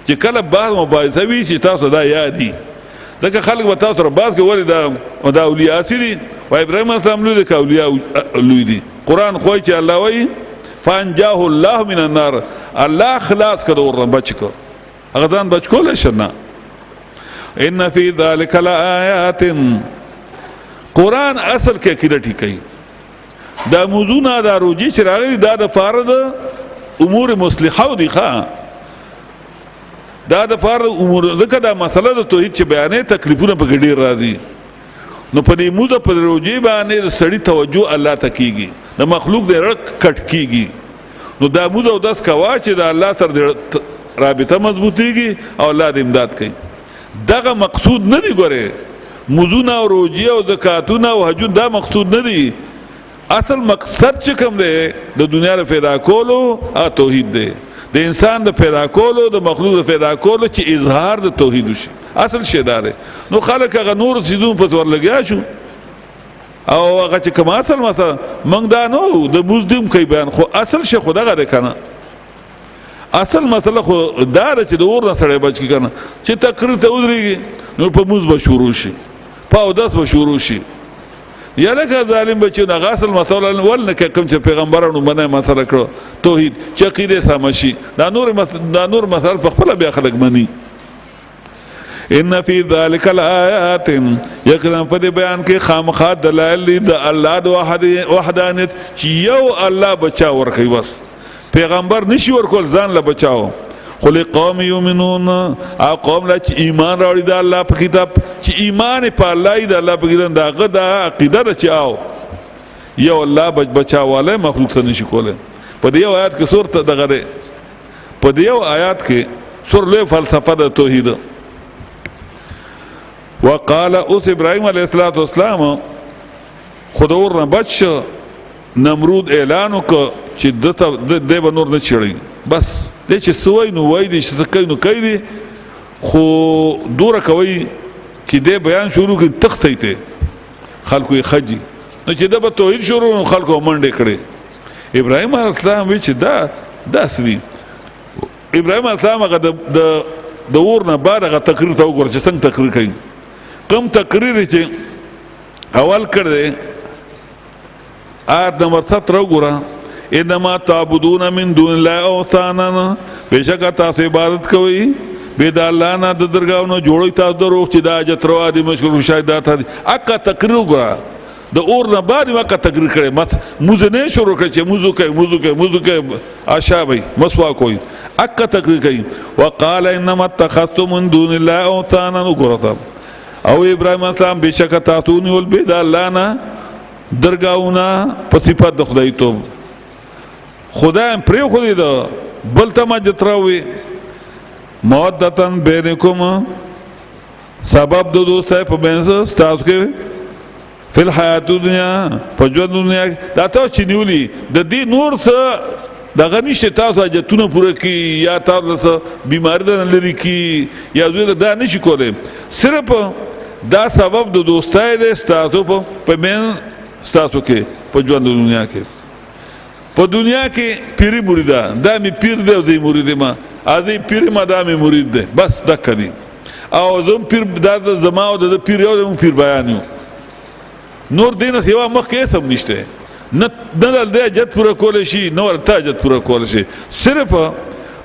چې کله بعض مباحثه وي چې تاسو دا یادي ځکه خلک به تاسو سره بحث کوي ولې دا اولیاء څه دي و ابراهیم اسلام لوی دی که اولیاء لوی دي قرآن خوایي چې الله وایي فانجاه الله من النار الله خلاص کړه اور نه بچ کړه هغه ځان بچ کولی شه نه ان فی ذلک لآیات قرآن اصل کې عقیده ټیکوي دا موضوعونه دا روجي چې راغلي دا د پاره د امور مصلحه دي ښه دا د پاره امور ځکه دا مسله د توحید چې بیانې تکلیفونه پکې ډېر راځي نو په دې موده په روجي باندې د سړي توجه الله ته کېږي د مخلوق د رق کټ کېږي نو دا موده اودس کوه چې د الله سره رابطه مضبوطېږي او الله د امداد کوي دغه مقصود نه دی ګورې موزونه او روجی او زکاتونه او حجون دا مقصود نه دی اصل مقصد چې کوم دی د دنیا د پیدا کولو هغه توحید دی د انسان د پیدا کولو د مخلوق د پیدا کولو چې اظهار د توحید وشي اصل شی دا دی نو خلک هغه نور څیزونه پسې ورلګیا شو او هغه چې کوم اصل مثلا موږ دا نو د موزدم کوي بیان خو اصل شی خو دغه دی که نه اصل مسله خو دا ده چې د اور نه سړی بچ کړي که نه چې تقریر ته ودرېږي نو په موز به شروع شي په اودس به شروع شي یا لکه ظالم بچي هغه اصل مسله ول نه کوي کوم چې پیغمبرانو منع مسله کړو توحید چې عقیدې سمه شي دا نور مسله په خپله بیا خلک مني ان فی ذلک لآیات یقینا په دې بیان کې خامخا دلایل دي د الله د وحدانیت چې یو الله بچا ورکوي بس پیغمبر نشي ورکول ځان له بچاو خو لقوم یؤمنون او قوم لا چې ایمان راوړي د الله په کتاب چې ایمان په الله دی د الله په کتاب دغه د عقیده ده چې او یو الله بچاواله مخلوق ته نشي کولی په دې آیات کې سورته دغه ده په دې آیات کې سور له فلسفه د توحید وقال اوس ابراهیم علیه السلام خدای ورنه بچ نمرود اعلان وکړ چې دی به نور نه چړي بس دی چې سوی نو وای دی چې کوي نو کوي دی خو دوره کوي چې دی بیان شروع کړي تختی ته خلکو یې خجي نو چې دا به توحید شروع نو خلکو منډې کړې ابراهیم علیه السلام وی چې دا داسې دي ابراهیم علیه السلام هغه د اور نه بعد هغه تقریر ته وګوره چې څنګه تقریر کوي کوم تقریر چې اول کړ دی آیت نمبر 17 وګوره انما تعبدون من دون الله اوثانا بشکه تاسو عبادت کوئ بې د الله نه د درګاونو جوړوي تاسو دروغ چې دا حاجت روا دي مشکل شاهدات دي اکه تقریر وګوره د اور نه بعد اکه تقریر کړي مس موزه نه شروع کړي چې موزو کوي آشا بھائی مسوا کوي اکه تقریر کوي وقال انما اتخذتم من دون الله اوثانا وګوره او ابراهیم اسلام بشکه تاسو نیول بې د الله نه درګاونه په صفات د خدای توب خدای پرې خو دې دا بل ته مجت راوي مودتن بینکم سبب د دوستۍ په منځ ستاسو کې فل حیات دنیا په ژوند دنیا دا تاسو چې نیولي د دې نور څه دغه نشته تاسو حاجتونه پوره کړي یا تاسو څه بیماري ده لري کړي یا دوی دا نشي کولی صرف دا سبب د دوستۍ دی ستاسو په منځ ستاسو کې په ژوند دنیا کې په دنیا کې پیری مریدا دا می پیر دی او دی مرید ما ازي پیر ما دا می مرید دی بس دک دی او زم پیر دا زما او د پیر یو د پیر بیان یو نور دینه سیوا مخ کې سم نشته نه د حاجت پوره کول شي نو ورته حاجت پوره کول شي صرف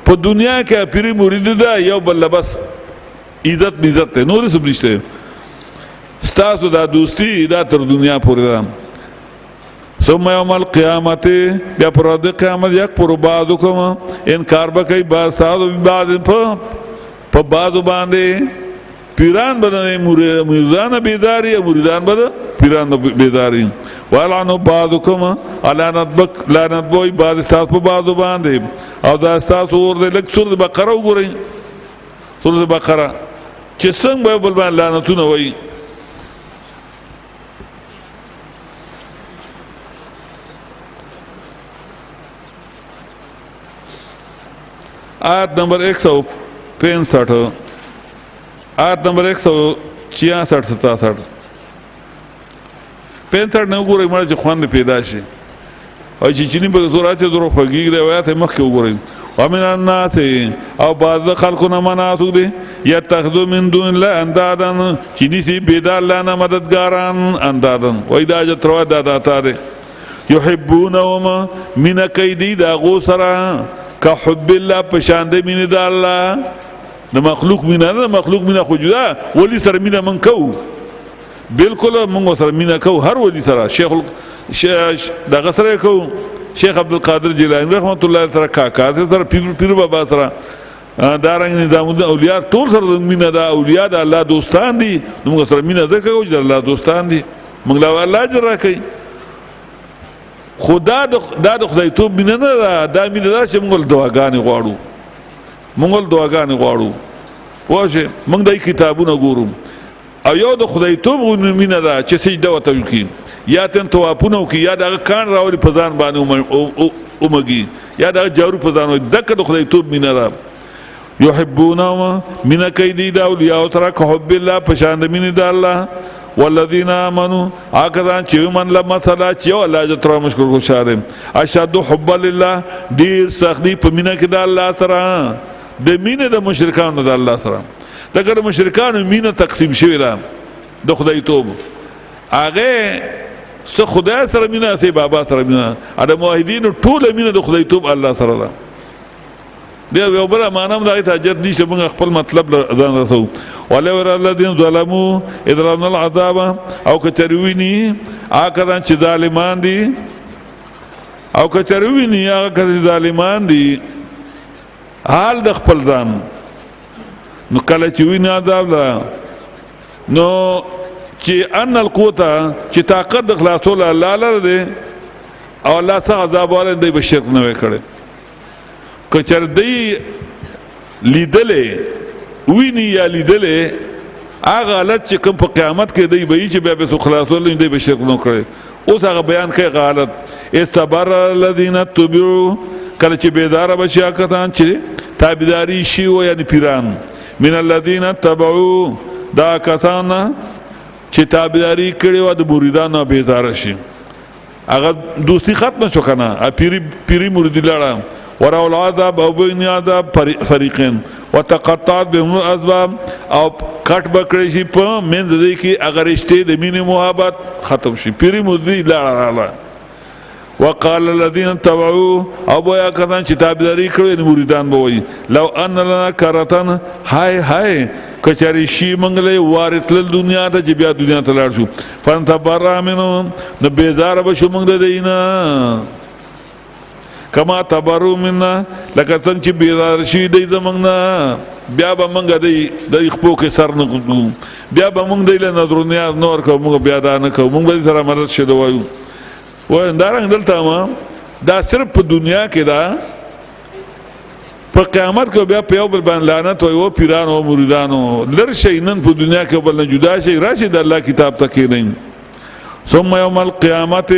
په دنیا کې پیری مرید دا یو بل بس عزت نور سم نشته ستاسو دا دوستی دا تر دنیا پورې ده ثم یوم القیامت بیا پر ورځ قیامت یکفر بعضکم انکار به کوي بعض تاسو بعض په بعضو باندې پیران باندې مریدان بیداری او مریدان باندې پیران بیداری ولعنوا بعضکم لعنت بوي بعض تاسو په بعضو باندې او دا تاسو ورته لک سورۃ بقره وګورئ سورۃ بقره چې څنګه به بل باندې لعنتونه وایي آیت نمبر 165 آیت نمبر 166 67 65 نه وګورئ مړه چې خوند پیدا شي او چې چینی په سورات درو خوږی دی آیات مخکې وګورئ ومن الناس او بعض خلقنا مناسو دي يتخذوا من دون الله اندادا چینی سی بیدار الله نه مددګاران اندادن و اذا جتروا داتا دي يحبونهم من كيدي دا غسرا كحب الله پشاند من دا الله د مخلوق من نه مخلوق من خو جدا ولی سره من من کو بالکل من سره من کو هر ولی سره شیخ دغه سره کو شیخ عبد القادر جیلانی رحمت الله تعالی کاکا سره پیر بابا سره دارنګ نظام اولیاء ټول سره من دا اولیاء د الله دوستان دي موږ سره من زکه او د الله دوستان دي موږ لا الله اجر راکړي خدا د خدای توب مینه نه دا مینه دا چې موږ دعاګانې غواړو واشه موږ د کتابونو ګورو او یو د خدای توب مینه دا چې سجده وته وکي یا تن توافونو کې یا د کان راوړي په ځان باندې اومږي یا د جارو په ځان دغه د خدای توب مینه دا يحبونهم من كيد الاولياء ترك حب الله پشان مینه د الله والذین آمنوا آکدان چیو من لما صلا چیو اللہ جترا مشکر کو شارم اشد حب لله دیر سختی پا مینه که دا اللہ سرا دا مینه دا مشرکانو دا اللہ سرا دا کر مشرکانو مینه تقسیم شوی را دا خدای توب آگه سه خدای سر مینه سی بابا سر مینه ادا موحدین طول مینه دا خدای توب اللہ سرا دا دیا یو بلا معنام دا غیت حجت نیشت منگا خپل مطلب ځان رسو ولو يرى الذين ظلموا اذ رأوا العذاب او کچروینی آکدان چه ظالمان دی او کچروینی آکدان ظالمان دی حال د خپل ځان نو کله چې ویني عذاب لا نو چې ان القوه چې طاقت د خلاصول الله لره دی او الله څخه عذاب ولر دی بشرک نه وکړي کچر دی لیدلې ویني یا لیدلې هغه حالت چې کوم په قیامت کې دی به چې بیا به خلاصول دی بشرک نه کړي اوس هغه بیان کوي حالت استبر الذين تبعوا کله چې بیدار بشیا کتان چې تابعداري شي او یعنی پیران من الذين تبعوا دا کتان چې تابعداري کړي و د مریدانو بیدار شي هغه دوستی ختم شو کنه پیری مرید لړه ورا العذاب او بین عذاب فریقین وتقطعت بهم الاسباب او کټ بکړی شي په منځ دې کې اگر رشته د مینې محبت ختم شي پیری مرید لړه وقال الذين تبعوا ابو يا کدان چې تابعداري کړو مریدان بوي لو ان لنا کرتن هاي کچاري شي منګلې وارتل دنیا ته چې بیا دنیا ته لاړ شو فانتبر منهم نو بیزار به شو منګ دینا کما تبرو منا لکه څنګه چې بیزار شي دی زمنګنا بیا به منګ دی د خپل کې سر نه بیا به منګ دی له نظر نیاز نور کو منګ بیا دا نه کو منګ سره مدد شه وایو و اندارنګ دلته ما دا صرف په دنیا کې دا په قیامت کې بیا په یو بل باندې لعنت او پیرانو او مریدانو لر شي نن په دنیا کې بل نه جدا شي راشي د الله کتاب ته کې نه ثم يوم القيامت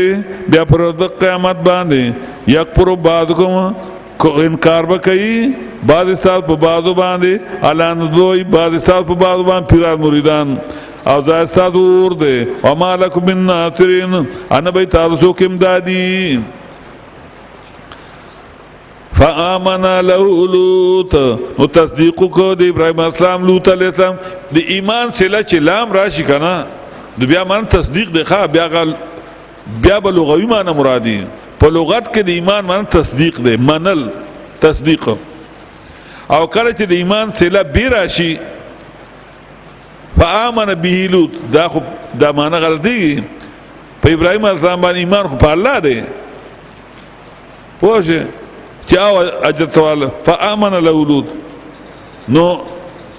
بیا پر د قیامت باندې یکفر بعضکم کو انکار وکي بعض استاد په بعضو باندې اعلان دوی بعض استاد په بعضو باندې پیران مریدان او دا استادور دے وما لکم من ناصرین انا بی تارسو کم دادی فآمن له لوط نو تصدیق کو د ابراهیم اسلام لوط علیہ السلام د ایمان سره چې لام راشي کنه د بیا مان تصدیق دی ښا بیا به لغوي معنی مرادي په لغت کې د ایمان معنی تصدیق دی منل تصدیق او کله چې د ایمان سره بي راشي فآمن به لوط دا معنی غلط دی په ابراهیم اسلام باندې ایمان خو په الله دی پوه چې او اجر توال فآمن له لوط نو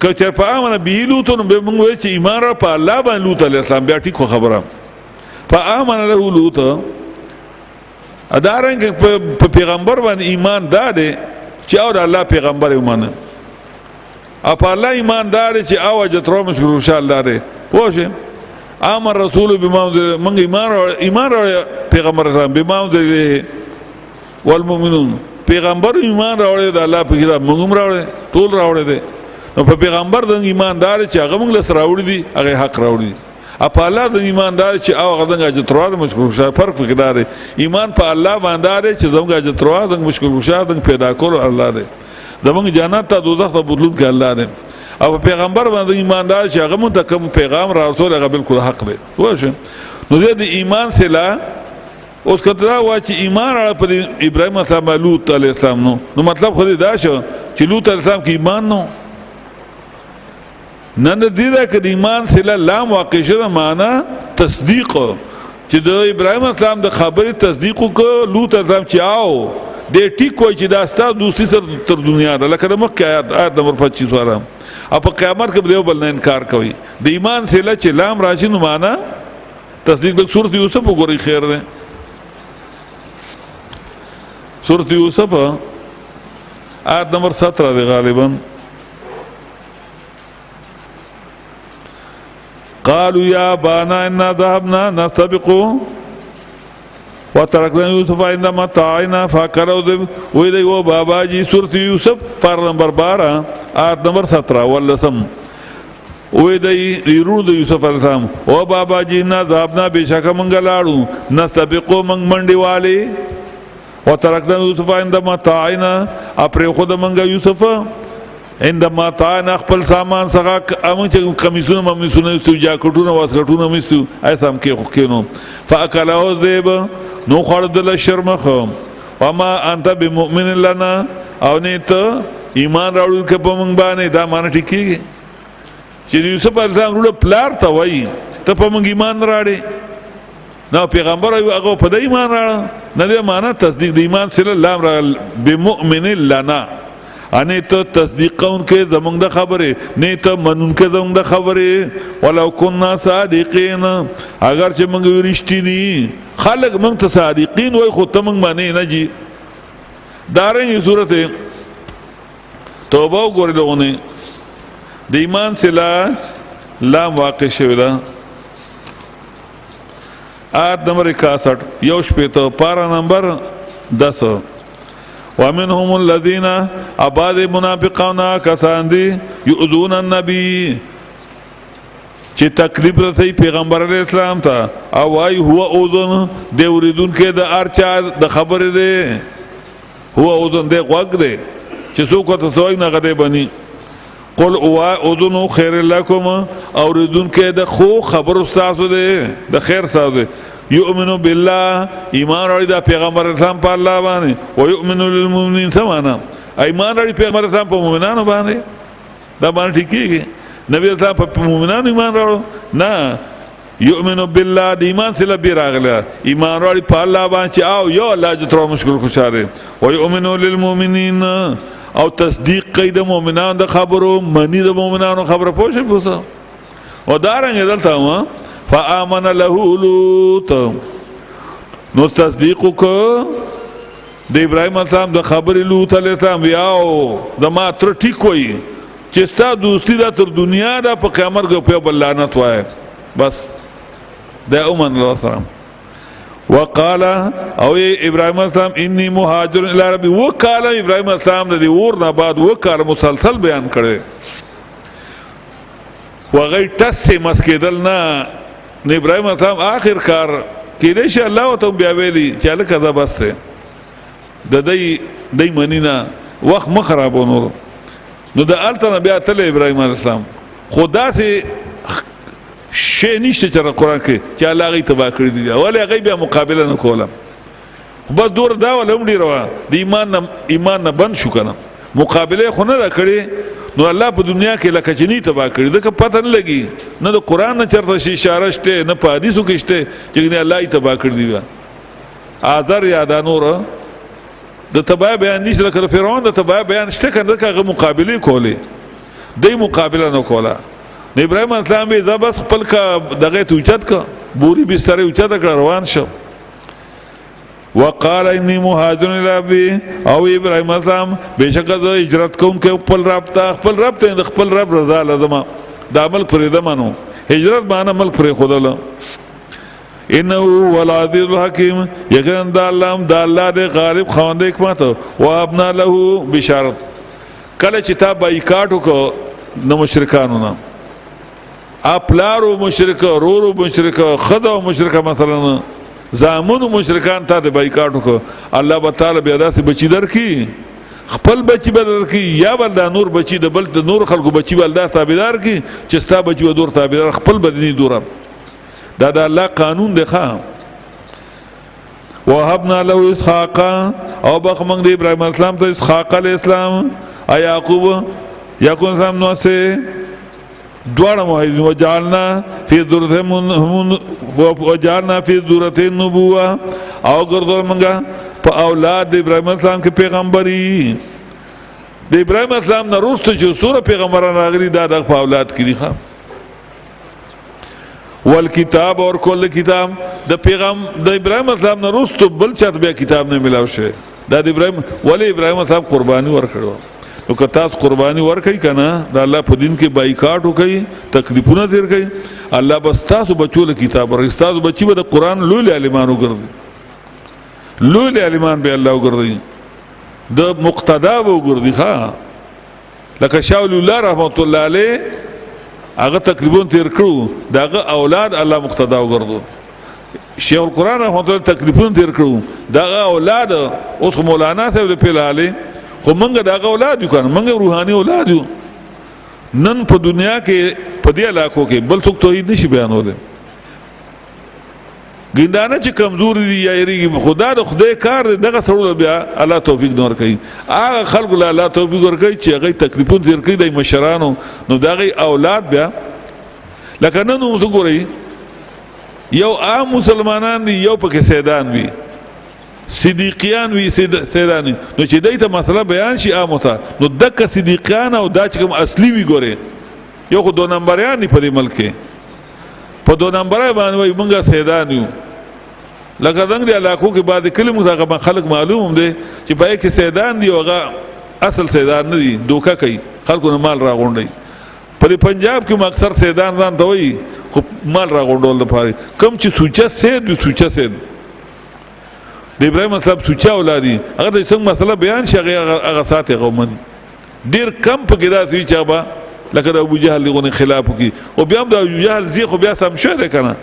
که فآمن به لوط نو به موږ وایو چې ایمان را په الله باندې لوط علیه السلام بیا ټیک خبره فآمن له لوط ادارنګ په پیغمبر باندې ایمان داده چې او د الله پیغمبر ومنه او په الله ایمان داده چې او اجر تر مشکل ان شاء الله ده پوه امر رسول بما من ایمان را پیغمبر اسلام بما ده والمؤمنون پیغمبر ایمان راوړی د الله په کتاب موږ هم راوړی ټول راوړی دی نو په پیغمبر د ایماندار چې هغه موږ له سره راوړي دي هغه حق راوړي په الله د ایماندار چې هغه څنګه اجترا د مشکل کشا فرق فکر دی ایمان په الله باندې چې زموږ اجترا د مشکل کشا د پیدا کول الله دی زموږ جنت ته دوزخ ته بدلون کې الله دی او پیغمبر باندې ایماندار چې هغه موږ کوم پیغام راوړل هغه بالکل حق دی واشه نو د ایمان سره اوس کتره وا چې ایمان را پر ابراهیم اسلام لوط علیہ السلام نو مطلب خو دا شو چې لوط علیہ السلام کې ایمان نو نن دې دا کې ایمان سره لام واقع شوه معنا تصدیق چې د ابراهیم اسلام د خبرې تصدیق کو لوط علیہ السلام چې آو دې ټیک وای چې دا ستاسو دوستي تر دنیا ده لکه د مکه آیات نمبر 25 واره او په قیامت کې به بل نه انکار کوي د ایمان سره چې لام راشي نو معنا تصدیق د سورۃ یوسف وګورئ خیر ده سورۃ یوسف آیت نمبر 17 دی غالبا قالوا يا ابانا انا ذهبنا نستبق وتركنا يوسف عند متاعنا فاكلوا وإذا هو بابا جی سورۃ یوسف پر نمبر 12 آیت نمبر 17 ولسم وإذا يرود يوسف علیہ السلام او بابا جی انا ذهبنا بشک منګ لاړو نستبق منګ منډي والي وترکنا یوسف عند متاعنا اپر خود منګه یوسف عند متاعنا خپل سامان څنګه امون چې کمیسونه ممیسونه استو جاکټونه واسکټونه مستو ایسام کې خو کینو فاکلوا ذئب نو خردل شرمخ وما انت بمؤمن لنا او نه ته ایمان راوړل کې په مونږ باندې دا مان ټیکي چې یوسف علیه السلام ورو پلار ته وای ته په مونږ ایمان راړې نو پیغمبر هغه په دې ایمان راړ نه دې معنا تصدیق د ایمان سره الله را بمؤمن لنا انه ته تصدیق کون کې زمونږ د خبره نه ته منون کې زمونږ د خبره ولو كنا صادقین اگر چې موږ رښتینی خلق موږ ته صادقین وای خو ته موږ باندې نه جی دارنګه سورته توبه وګورئ د ایمان سره لام واقع شوی ده آیت نمبر 61 یوش پیتو پارا نمبر 10 ومنهم الذين اباد منافقون کسان دي يؤذون النبي چې تکلیف رسي پیغمبر علیہ السلام ته او وايي هو اذن دی اوریدون کې د ارچا د خبره ده هو اذن دی غوږ دی چې څوک ته سوای نه غدي بني قل اذن خير لكم اوریدون کې د خو خبر استاد ده د خیر ساده یؤمنو بالله ایمان لري د پیغمبر اسلام په الله باندې او یؤمنو للمؤمنین سمانا ایمان لري پیغمبر اسلام په مؤمنانو باندې دا باندې ټیکيږي نبی اسلام په مؤمنانو ایمان راوړو نه یؤمنو بالله د ایمان سره به راغله ایمان لري په الله باندې او یو الله ج تر مشکل خوشاله او یؤمنو للمؤمنین او تصدیق کوي د مؤمنانو د خبرو منی د مؤمنانو خبره پوښي پوسه او دارنګ دلته ما فآمن له لوط نو تصدیق کو د ابراهیم اسلام د خبر لوط علیہ السلام یاو د ما تر ټیک وای چې ستا دوستی دا تر دنیا دا په قیامت کې په بل لعنت وای بس دا اومن الله سلام وقال او ابراهیم اسلام انی مهاجر الی ربی وقال ابراهیم اسلام د اور نه بعد وقال مسلسل بیان کړي وغی تس مسکدل نه ابراهیم اسلام آخر کار کېدې شي الله ته بیا ویلي چې الکه دا بس ته د دای منینا وخت مخربونو نو د الته بیا تل ابراهیم علیه السلام خدا سي شی نشته چې قرآن کې چې الله غي تبا کړی دی ولی غي بیا مقابله نه کوله خو بس دور دا ولوم ډیر وا د ایمان نه بند شو کنه مقابله خو نه کړی نو الله په دنیا کې لکه چني تبا کړی دا پته نه لګي نه د قرآن نه چرته شي اشاره شته نه په حدیثو کې شته چې الله یې تبا کړی دی اذر یا دا نور د تبا بیان نشته لکه فرعون د تبا بیان شته کنه هغه مقابله کوله دای مقابله نه کوله نو ابراهیم اسلام به زبس خپل کا دغه توچت کا بوري بستر اوچت کړ روان شو وقال اني مهاجر الى ربي او ابراهيم اسلام بشکه زه هجرت کوم کې خپل رب ته خپل رب رضا لازم د عمل پر دمنو هجرت باندې عمل پر خدای انه هو العزيز الحكيم یقینا د الله د غالب خواند حکمت او ابنا له بشارت کله چې تا بایکاټ وکړو نو مشرکانو نه اپلارو مشرک رورو مشرک خدا مشرک مثلا زامنو مشرکان ته د بایکاټ وکړو الله تعالی بیا داسې بچی درکې خپل بچی بدل کی یا بل دا نور بچی د بل د نور خلکو بچی بل دا تابعدار کی چې ستا بچی و دور تابعدار خپل بدني دوره دا د الله قانون دی ښا وهبنا له اسحاق او بخمن د ابراهيم اسلام ته اسحاق علیہ السلام یعقوب اسلام نو سه دوړه موحد وجعلنا فی ذریته النبوه او ګرځول منګه په اولاد د ابراهيم اسلام کې پیغمبري د ابراهيم اسلام نه وروسته چې سوره پیغمبران راغلي دا د اولاد کې دي ښا والکتاب اور کل کتاب د ابراهيم اسلام نه وروسته بل چاته بیا کتاب نه ملاو شه دا د ابراهيم اسلام قرباني ورکړو نو که تاسو قرباني ورکړئ کنه د الله په دین کې بایکاټ وکړئ تکلیفونه تیر کړئ الله بس تاسو بچو له کتاب ورکړي تاسو بچي به د قرآن لوی عالمان وګرځي لوی عالمان به الله وګرځي د مقتدا وګرځي ښا لکه شاول الله رحمت الله علیه هغه تقریبا تیر کړو داغه اولاد الله مقتدا وګرځو شیخ القرآن رحمت الله تقریبا تیر کړو داغه اولاد اوس مولانا صاحب د پیلاله خو منګه داغه اولاد یو کنه منګه روحاني اولاد یو نن په دنیا کې په دې علاقو کې بل څوک توحید نشي بیانوله ګندانه چې کمزور دي یا یریږي خدا د خدای کار دغه سره بیا الله توفیق نور کوي هغه خلق له الله توفیق ور کوي چې هغه تکلیفون تیر کوي د مشرانو نو دغه اولاد بیا لکه نن موږ ګورئ یو عام مسلمانان دي یو پکې سیدان وي صدیقیان وی سیدانی نو چې دایته مسله بیان شي عامه ته نو دک صدیقیان او دا چې کوم اصلي وی ګوره یو خو دو نمبریان دی په دې ملک کې په دو نمبرای باندې وای مونږه سیدان یو لکه څنګه دی علاقو کې بعد کلمو څنګه خلک معلوم دي چې پای کې سیدان دی اوغه اصل سیدان نه دي دوکا کوي خلکو نه مال راغونډي په پنجاب کې اکثر سیدان ځان ته وای خو مال راغونډول لپاره کم چې سوچا سید وي سوچا سید د ابراهيم اسلام سوچا اولادي هغه څنګه مسله بیان شي هغه ساته قومن ډیر کم په کې راځي چې با لکه د ابو جهل لغونه خلاف کی او بیا د ابو جهل زی خو بیا سم شوه کنه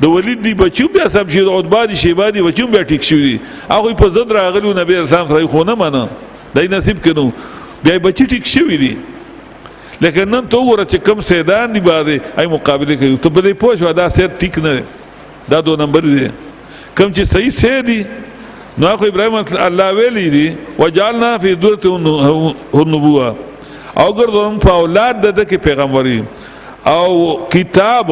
د ولید دی بچو بیا سم شي د عتبہ دی شیبا دی بچو بیا ټیک شوی هغه په زد راغلو نبی اسلام سره خو نه منه دای نصیب کینو بیا بچی ټیک شوی دی لیکن نن تو ور چې کم سیدان دی باندې ای مقابله کوي ته بلې پوښ ودا سید ټیک نه دا دو نمبر دی کم چې صحیح سیدی نو اخو ابراهيم الله ویلی دی وجعلنا فی ذریته النبوه او ګرځوم په اولاد د کې پیغمبري او کتاب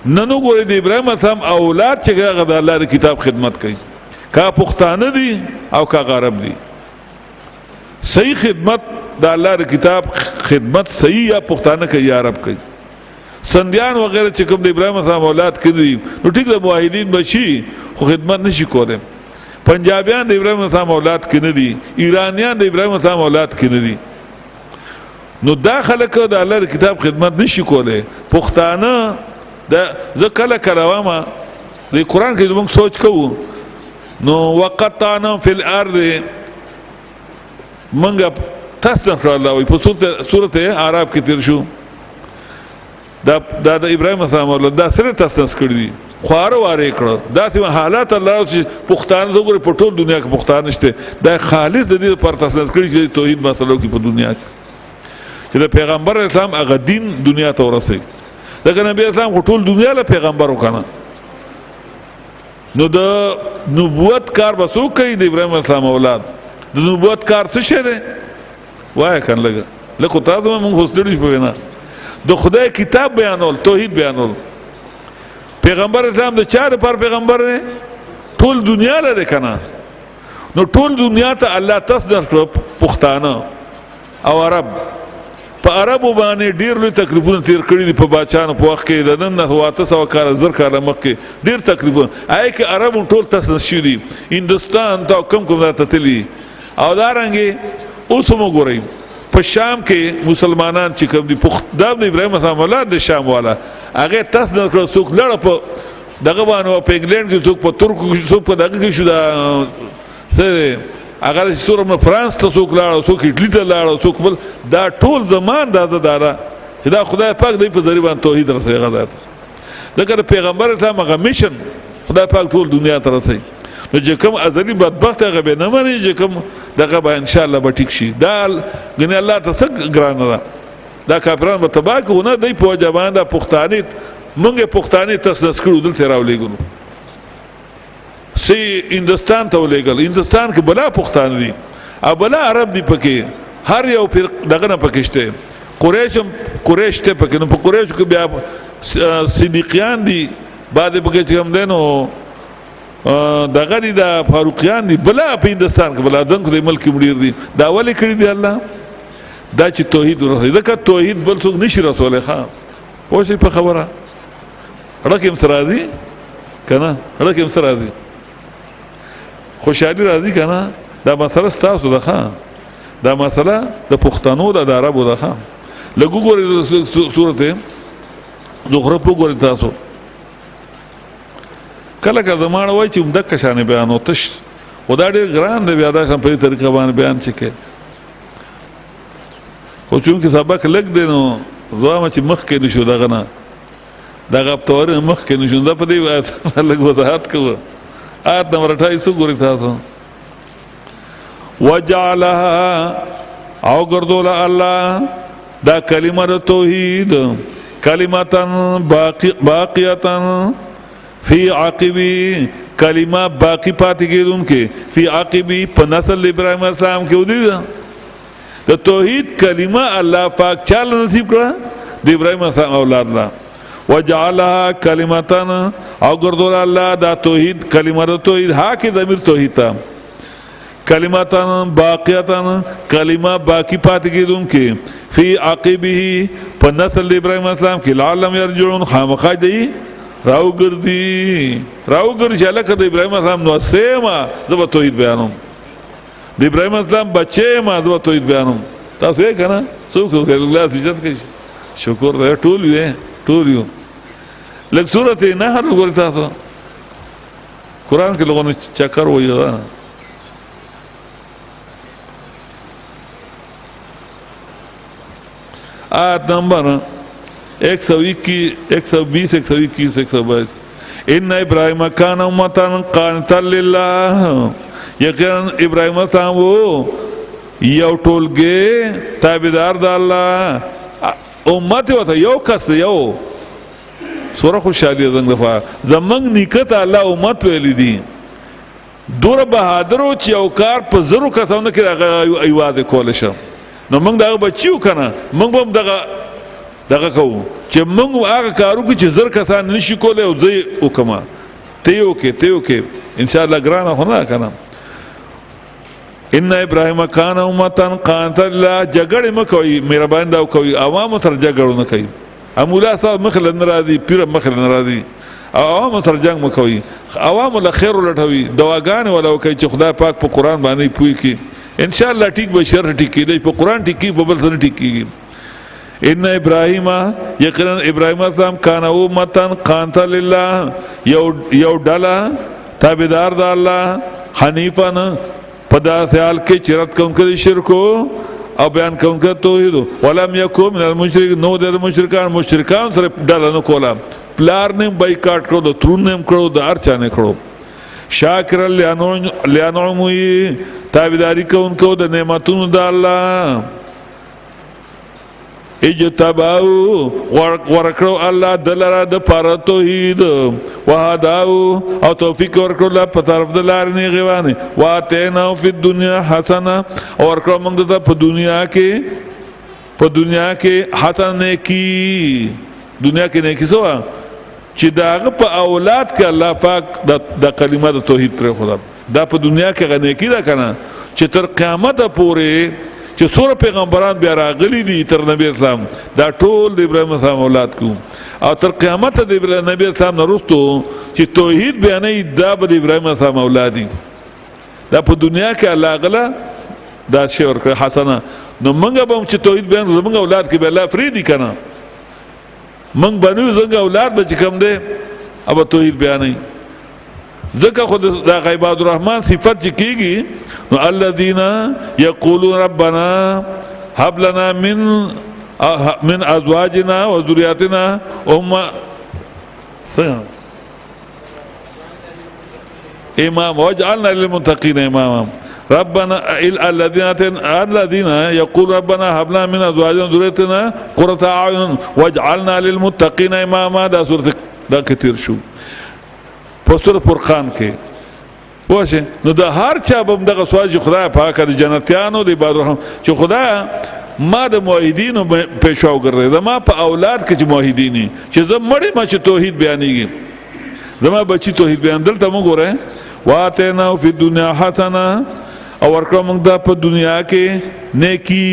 ننو ګورې د ابراهيم اسلام اولاد چې هغه د الله د کتاب خدمت کوي کا پښتانه دي او کا غرب دي صحیح خدمت د الله د کتاب خدمت صحیح یا پښتانه کوي یا عرب کوي سندیان وغیرہ چې کوم د ابراهيم اسلام اولاد کړي نو ټیک د موحدین بشي خو خدمت نشي کوله پنجابیان د ابراهيم اسلام اولاد کې نه دي ایرانیان د ابراهيم اسلام اولاد کې نه دي نو دا خلک د الله د کتاب خدمت نشي کوله پښتانه د ذکر کلامه د قران کې موږ سوچ کوو نو وقطعنا فی الارض منګه تاسو الله وي په سورته اعراف کې تیر شو دا د ابراهيم اسلام اولاد دا سره تاسو کړی دي خواره واره کړه داسې حالات الله چې پښتانه وګوري په ټول دنیا کې پښتانه شته دا خالص د دې لپاره تاسیس کړی چې توحید مسلو کې په دنیا کې چې د پیغمبر اسلام هغه دین دنیا ته ورسېږي دغه نبی اسلام خو ټول دنیا له پیغمبر وکنه نو د نبوت کار به څوک کوي د ابراهیم اسلام اولاد د نبوت کار څه شی دی وایه کنه لکه تاسو مونږ خو ستړي په وینا د خدای کتاب بیانول توحید بیانول پیغمبر اسلام د چا لپاره پیغمبر دی ټول دنیا لري کنه نو ټول دنیا ته الله تصدر کړ پښتانه او عرب په عربو باندې ډیر لوی تکلیفونه تیر کړي دي په بادشاهانو په وخت کې د نن نه 800 کاله زر کاله مخکې ډیر تکلیفونه آی کې عربو ټول تاسیس شوي دي هندوستان ته کم ته تللي او دارنګې اوس هم وګورئ په شام کې مسلمانان چې کوم دي دا د ابراهیم اسلام اولاد د شام والا هغه تاسیس کړ څوک لړ په دغه باندې په انګلند کې څوک په ترکو کې څوک په دغه کې شو دا څه اگر سورم فرانس ته څوک لاړ څوک اټلی ته لاړ څوک بل دا ټول زمان دا دارا چې دا خدای پاک دی په ذریعہ توحید رسېږي غزاد دغه پیغمبر ته هغه میشن خدای پاک ټول دنیا ته رسېږي نو چې کوم ازلی بدبخت هغه به نه مانی چې کوم دغه به ان شاء الله به ټیک شي دا غنی الله ته څنګه ګران ده دا کافرانو به تباہ کوونه دی په جوان دا پښتاني مونږه پښتاني تاسو کړو دلته راولېګو سی هندوستان ته ولېګل هندوستان کې بلا پښتانه دي او بلا عرب دي پکې هر یو دغه نه پکشته قریش ته پکې نو په قریش کې بیا صدیقیان دي بعد پکې چې هم دینو دغه دي دا فاروقیان دي بلا په هندوستان کې بلا دنګ د ملک مدیر دي دا ولې کړی دی الله دا چې توحید ورسېږي ځکه توحید بل څوک نشي رسولی ښه پوه شئ په خبره رقم سره راځي که نه رقم سره راځي خوشحالي راځي که نه دا مسله ستاسو ده ښه دا مسله د پښتنو ده د عربو ده ښه لږ وګورئ صورت زخرف وګورئ تاسو کله کله زمانه وایي چې همدغه شانې بیانو تش خو دا ډېر ګران دی بیا داسې په دې طریقه باندې بیان چې کې خو چونکې سبق لږ دی نو زه وایم چې مخکې نه شو دغه نه دغه هفتواري مخکې نه شو دا په دې لږ وضاحت کوه آیت نمبر 28 وګورئ تاسو وجعلها او ګرځوله الله دا کلمه د توحید کلمتن باقیتن فی عقبی کلمه باقی پاتې کېدونکې فی عقبی په نسل ابراهیم اسلام کې ودی د توحید کلمه الله پاک چاله نصیب کړه د ابراهیم اسلام اولاد لا وجعلها کلمتن او ګرځول الله دا توحید کلمه د توحید ها کې ضمیر توحید ته کلمتن باقیتن کلمه باقی پاتې کېدونکې فی عقبه په نسل د ابراهیم اسلام کې لعلهم یرجعون خامخا دی راوګرځي چې لکه د ابراهیم اسلام نو سیمه زه به توحید بیانوم د ابراهیم اسلام بچې ما زه به توحید بیانوم تاسو یې که نه څوک الله عزت کوي شکر دی ټول یو لږ صورت نحل وګورئ تاسو قرآن کې لغونو چکر وایي آیت نمبر 120 122 ان ابراہیم کان امتا قانتا للہ یقینا ابراہیم اسلام وہ یو ټولګي تابعدار د الله امت وته یو کس یو سوره خوشحالي زنګ دفعه زمنګ نیکت الله امت ویل دي دور بهادرو چې یو کار په زرو کسانو کې ایواز کول شم نو موږ دا بچیو کنه موږ هم دغه کوو چې موږ هغه کارو کې چې زر کسان نشي کولای او زه وکما ته یو کې ان شاء الله ګرانه هونه کنه ان ابراهیم کان امتا قانتا لله جګړه مکوئ مهربان دا کوي عوام تر جګړه نه کوي مولا صاحب مخله ناراضي پیر مخله ناراضي عوام تر جنگ مکوئ عوام له خیر ولټوي دواګان ولا کوي چې خدای پاک په قران باندې پوي کی ان شاء الله ټیک به شر ټیک دی په قران ټیک کی په بل سره ټیک کیږي ان ابراهیم یقینا ابراهیم اسلام کان امتا قانتا لله یو ډلا تابعدار د الله حنیفن پدا خیال کې چرت کوونکو شرکو او بیان کوونکو توحید ولم یکن من المشرک نو د مشرکان سره ډله نه کولا پلار نیم بایکاټ کړو د ترون نیم کړو د هر چا نه کړو شاکر لانعمه تابعداري کوونکو د نعمتونو د الله اجتباو ورکړو الله دلرا د پاره توحید وهداو او توفیق ورکړو په طرف د لار نه غوانه واتینا فی الدنیا حسنه او ورکړو موږ ته په دنیا کې حسنه کی دنیا کې نه کیسو چې داغه په اولاد کې الله پاک د کلمه د توحید پر خدا دا په دنیا کې غنه کی را کنه چې تر قیامت پورې چې څوره پیغمبران بیا راغلي دي تر نبی اسلام دا ټول د ابراهیم اسلام اولاد کو او تر قیامت د نبی اسلام نه وروسته چې توحید بیانې دا به د ابراهیم اسلام اولاد دي دا په دنیا کې الله غلا دا شی ورکړه حسنه نو موږ به چې توحید بیان زموږ اولاد کې به الله فریدي کنه موږ بنو زنګ اولاد به کوم دي اب توحید بیانې ذکر خود دا عباد الرحمن صفت چې کیږي نو الذين يقولون ربنا هب لنا من ازواجنا وذرياتنا امام واجعلنا للمتقين اماما ربنا الذين يقول ربنا هب لنا من ازواجنا وذرياتنا قرة اعين واجعلنا للمتقين اماما دا سورة دا كتير شو په سورة فرقان کې پوه نو د هر چا به دغه سوال چې خدای پاک د جنتیانو د عباد الرحمن چې خدای ما د موحدینو پیشوا وګرځي زما په اولاد کې چې موحدینی چې زه مړی ما چې توحید بیانېږي زما بچی توحید بیان دلته موږ ګورئ واتینا فی الدنیا حسنه او ورکړه موږ ته په دنیا کې نیکی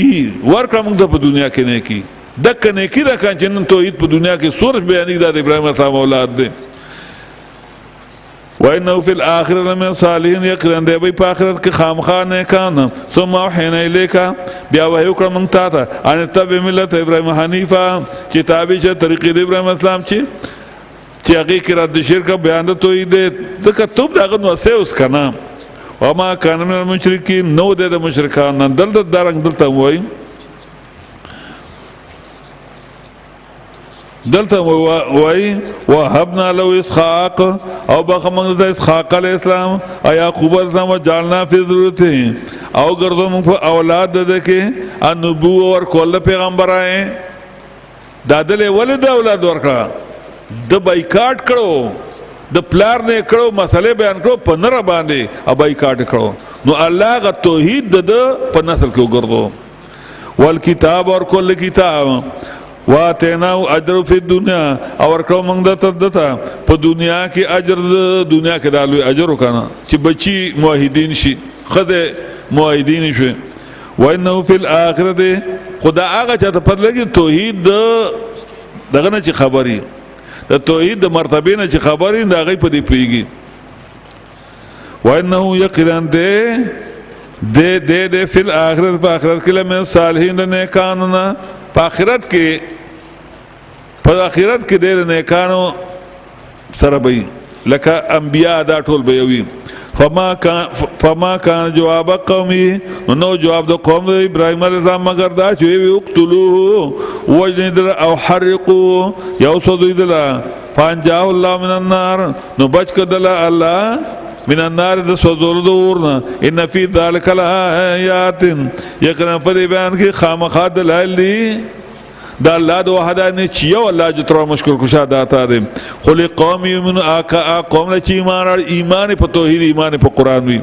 ورکړه موږ ته په دنیا کې نیکی دکه نیکی را کان چې نن توحید په دنیا کې سورج بیانېږي د ابراهیم اسلام اولاد دی وإنه في الآخرة لمن الصالحين يقرن دی په آخرت کې خامخا نیکان ثم اوحینا الیک بیا وحی وکړه موږ ته ان تبع ملت ابراهیم حنیفه چې تابع شه طریقې د ابراهیم اسلام چې هغه کې رد شرک بیان د توحید د کتب دغه نو اوس کنه وما كان من المشرکین نو د مشرکان دلته درنګ دلته وای دلته وای وهبنا له اسحاق او بخمن د اسحاق علی السلام او یعقوب علی السلام وجعلنا فی ذریته او ګرځو موږ په اولاد د کې انبوه ور کول پیغمبرای دادل ولید اولاد ورکړه د بایکاټ کړو د پلار نه کړو مسئله بیان کړو په نره باندې ا بایکاټ کړو نو الله غ توحید د په نسل کې ګرځو والکتاب اور کل کتاب واتیناو اجر فی الدنیا اور کو موږ دته په دنیا کې اجر دنیا کې دالوي اجر وکنه چې بچي موحدین شي خدای موحدین شي وانه فی الاخرته خدا هغه چې ته پر لګي توحید دغه نه چې خبري د توحید د مرتبه نه چې خبري دا غي په دی پیږي وانه یقینا د فی الاخرته په آخرت کې له صالحین نه کانونه په آخرت کې د نیکانو سره به لکه انبیاء دا ټول به وي فما کان جواب قومي نو جواب د قوم د ابراهیم علیه السلام مگر دا چې وی اقتلوه وجندل او حرقوا یوصدوا فانجاه الله من النار نو بچ کدل الله من النار د سوزول دورنا ان فی ذلک لآیات یقینا په بیان کې خامخا دلایل دي دا الله د وحدانیت چې یو الله جترا مشکل کشا داتا دي خلق قوم من قوم چې ایمان په توحید ایمان په قران وی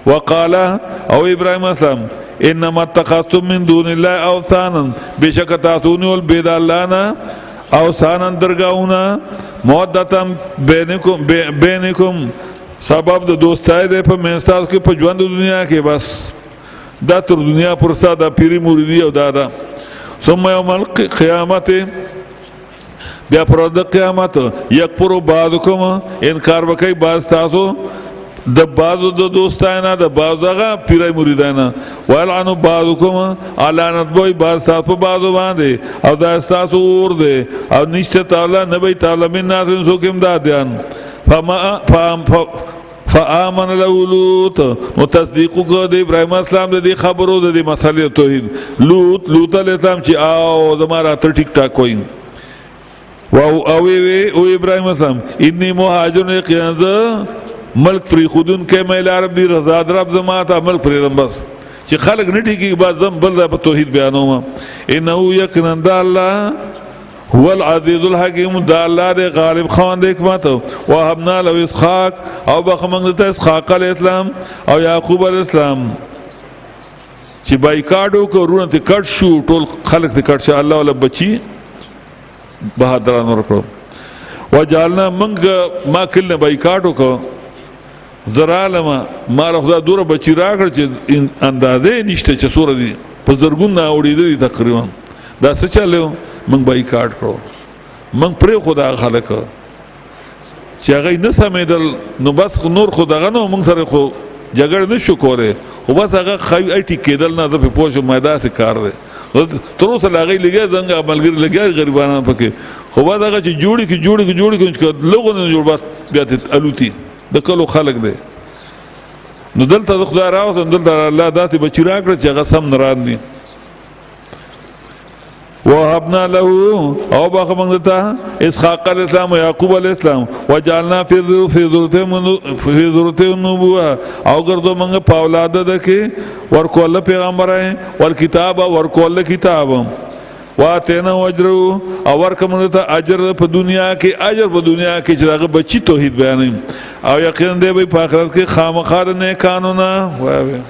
وقال او ابراهیم السلام انما اتخذتم من دون الله اوثانا بشک تاسون ول بيد الله نا اوثانا درگاونا مودتا بینکم سبب د دوستای ده په منستاس کې په ژوند دنیا کې بس دا تر دنیا پرستا دا پیری موریدی او دادا ثم يوم القيامت بیا پر د قیامت یکفر بعضکم انکار وکي بعض تاسو د بعضو د دوستانه د بعضغه پیری مریدانه ولعنوا بعضکم علانت بوي بعض تاسو بعضو باندې او دا تاسو ور دي او نشته تعالی نبی تعالی من نازل سو کوم دادیان فآمن له لوط متصدیق کو د ابراهیم اسلام د خبرو د مسلې توحید لوط علیه السلام چې او زماره ته ټیک ټاک کوي او ابراهیم اسلام انی مهاجر یقینا ملک فری خودون کې مې لا رب رضا رب زما ته ملک فریدم بس چې خلق نټی کې بعد زم بل په توحید بیانوم انه یقینا د الله هو العزیز الحکیم د الله د غالب خان د حکمت وهبنا له اسحاق او بخمنګ ته اسحاق علی السلام او یعقوب علی السلام چې بایکاټو کورونه ته کټ شو ټول خلق ته کټ شو الله ولا بچي بہادران ورکړو وجعلنا منګ ما کله بایکاټو کو زرالما ما خدا دوره بچی راکړ چې اندازې نشته چې سور دي په زرګون نه اوړېدلې تقریبا دا څه چلو منګ بایکاټ کړو منګ پرې خدا خلک چې هغه نه سمېدل نو بس نور خداغه نو منګ سره خو جګړه نشو کوله خو بس هغه خای اټی کېدل نه د په پوښ مېدا سي کار دی تر اوسه لاغې لګي څنګه عملګری لګي غریبانو پکې خو بس هغه چې جوړي کې لوګو نه جوړ بس بیا ته الوتی د کلو خلق دی نو دلته د خدای راوته دلته الله داتې بچی راکړه چې هغه سم نران دي وهبنا له او بخمنګ ته اسحاق علیہ السلام و یعقوب علیہ السلام وجعلنا فی ذریته النبوة او ګرځو موږ په اولاد ده کې ورکول پیغمبرای ورکتاب ورکول کتاب واتینا اجر او ورکمنه ته اجر په دنیا کې چې هغه بچی توحید بیانوي او یقینا دی په آخرت کې خامخا نه قانونا وایي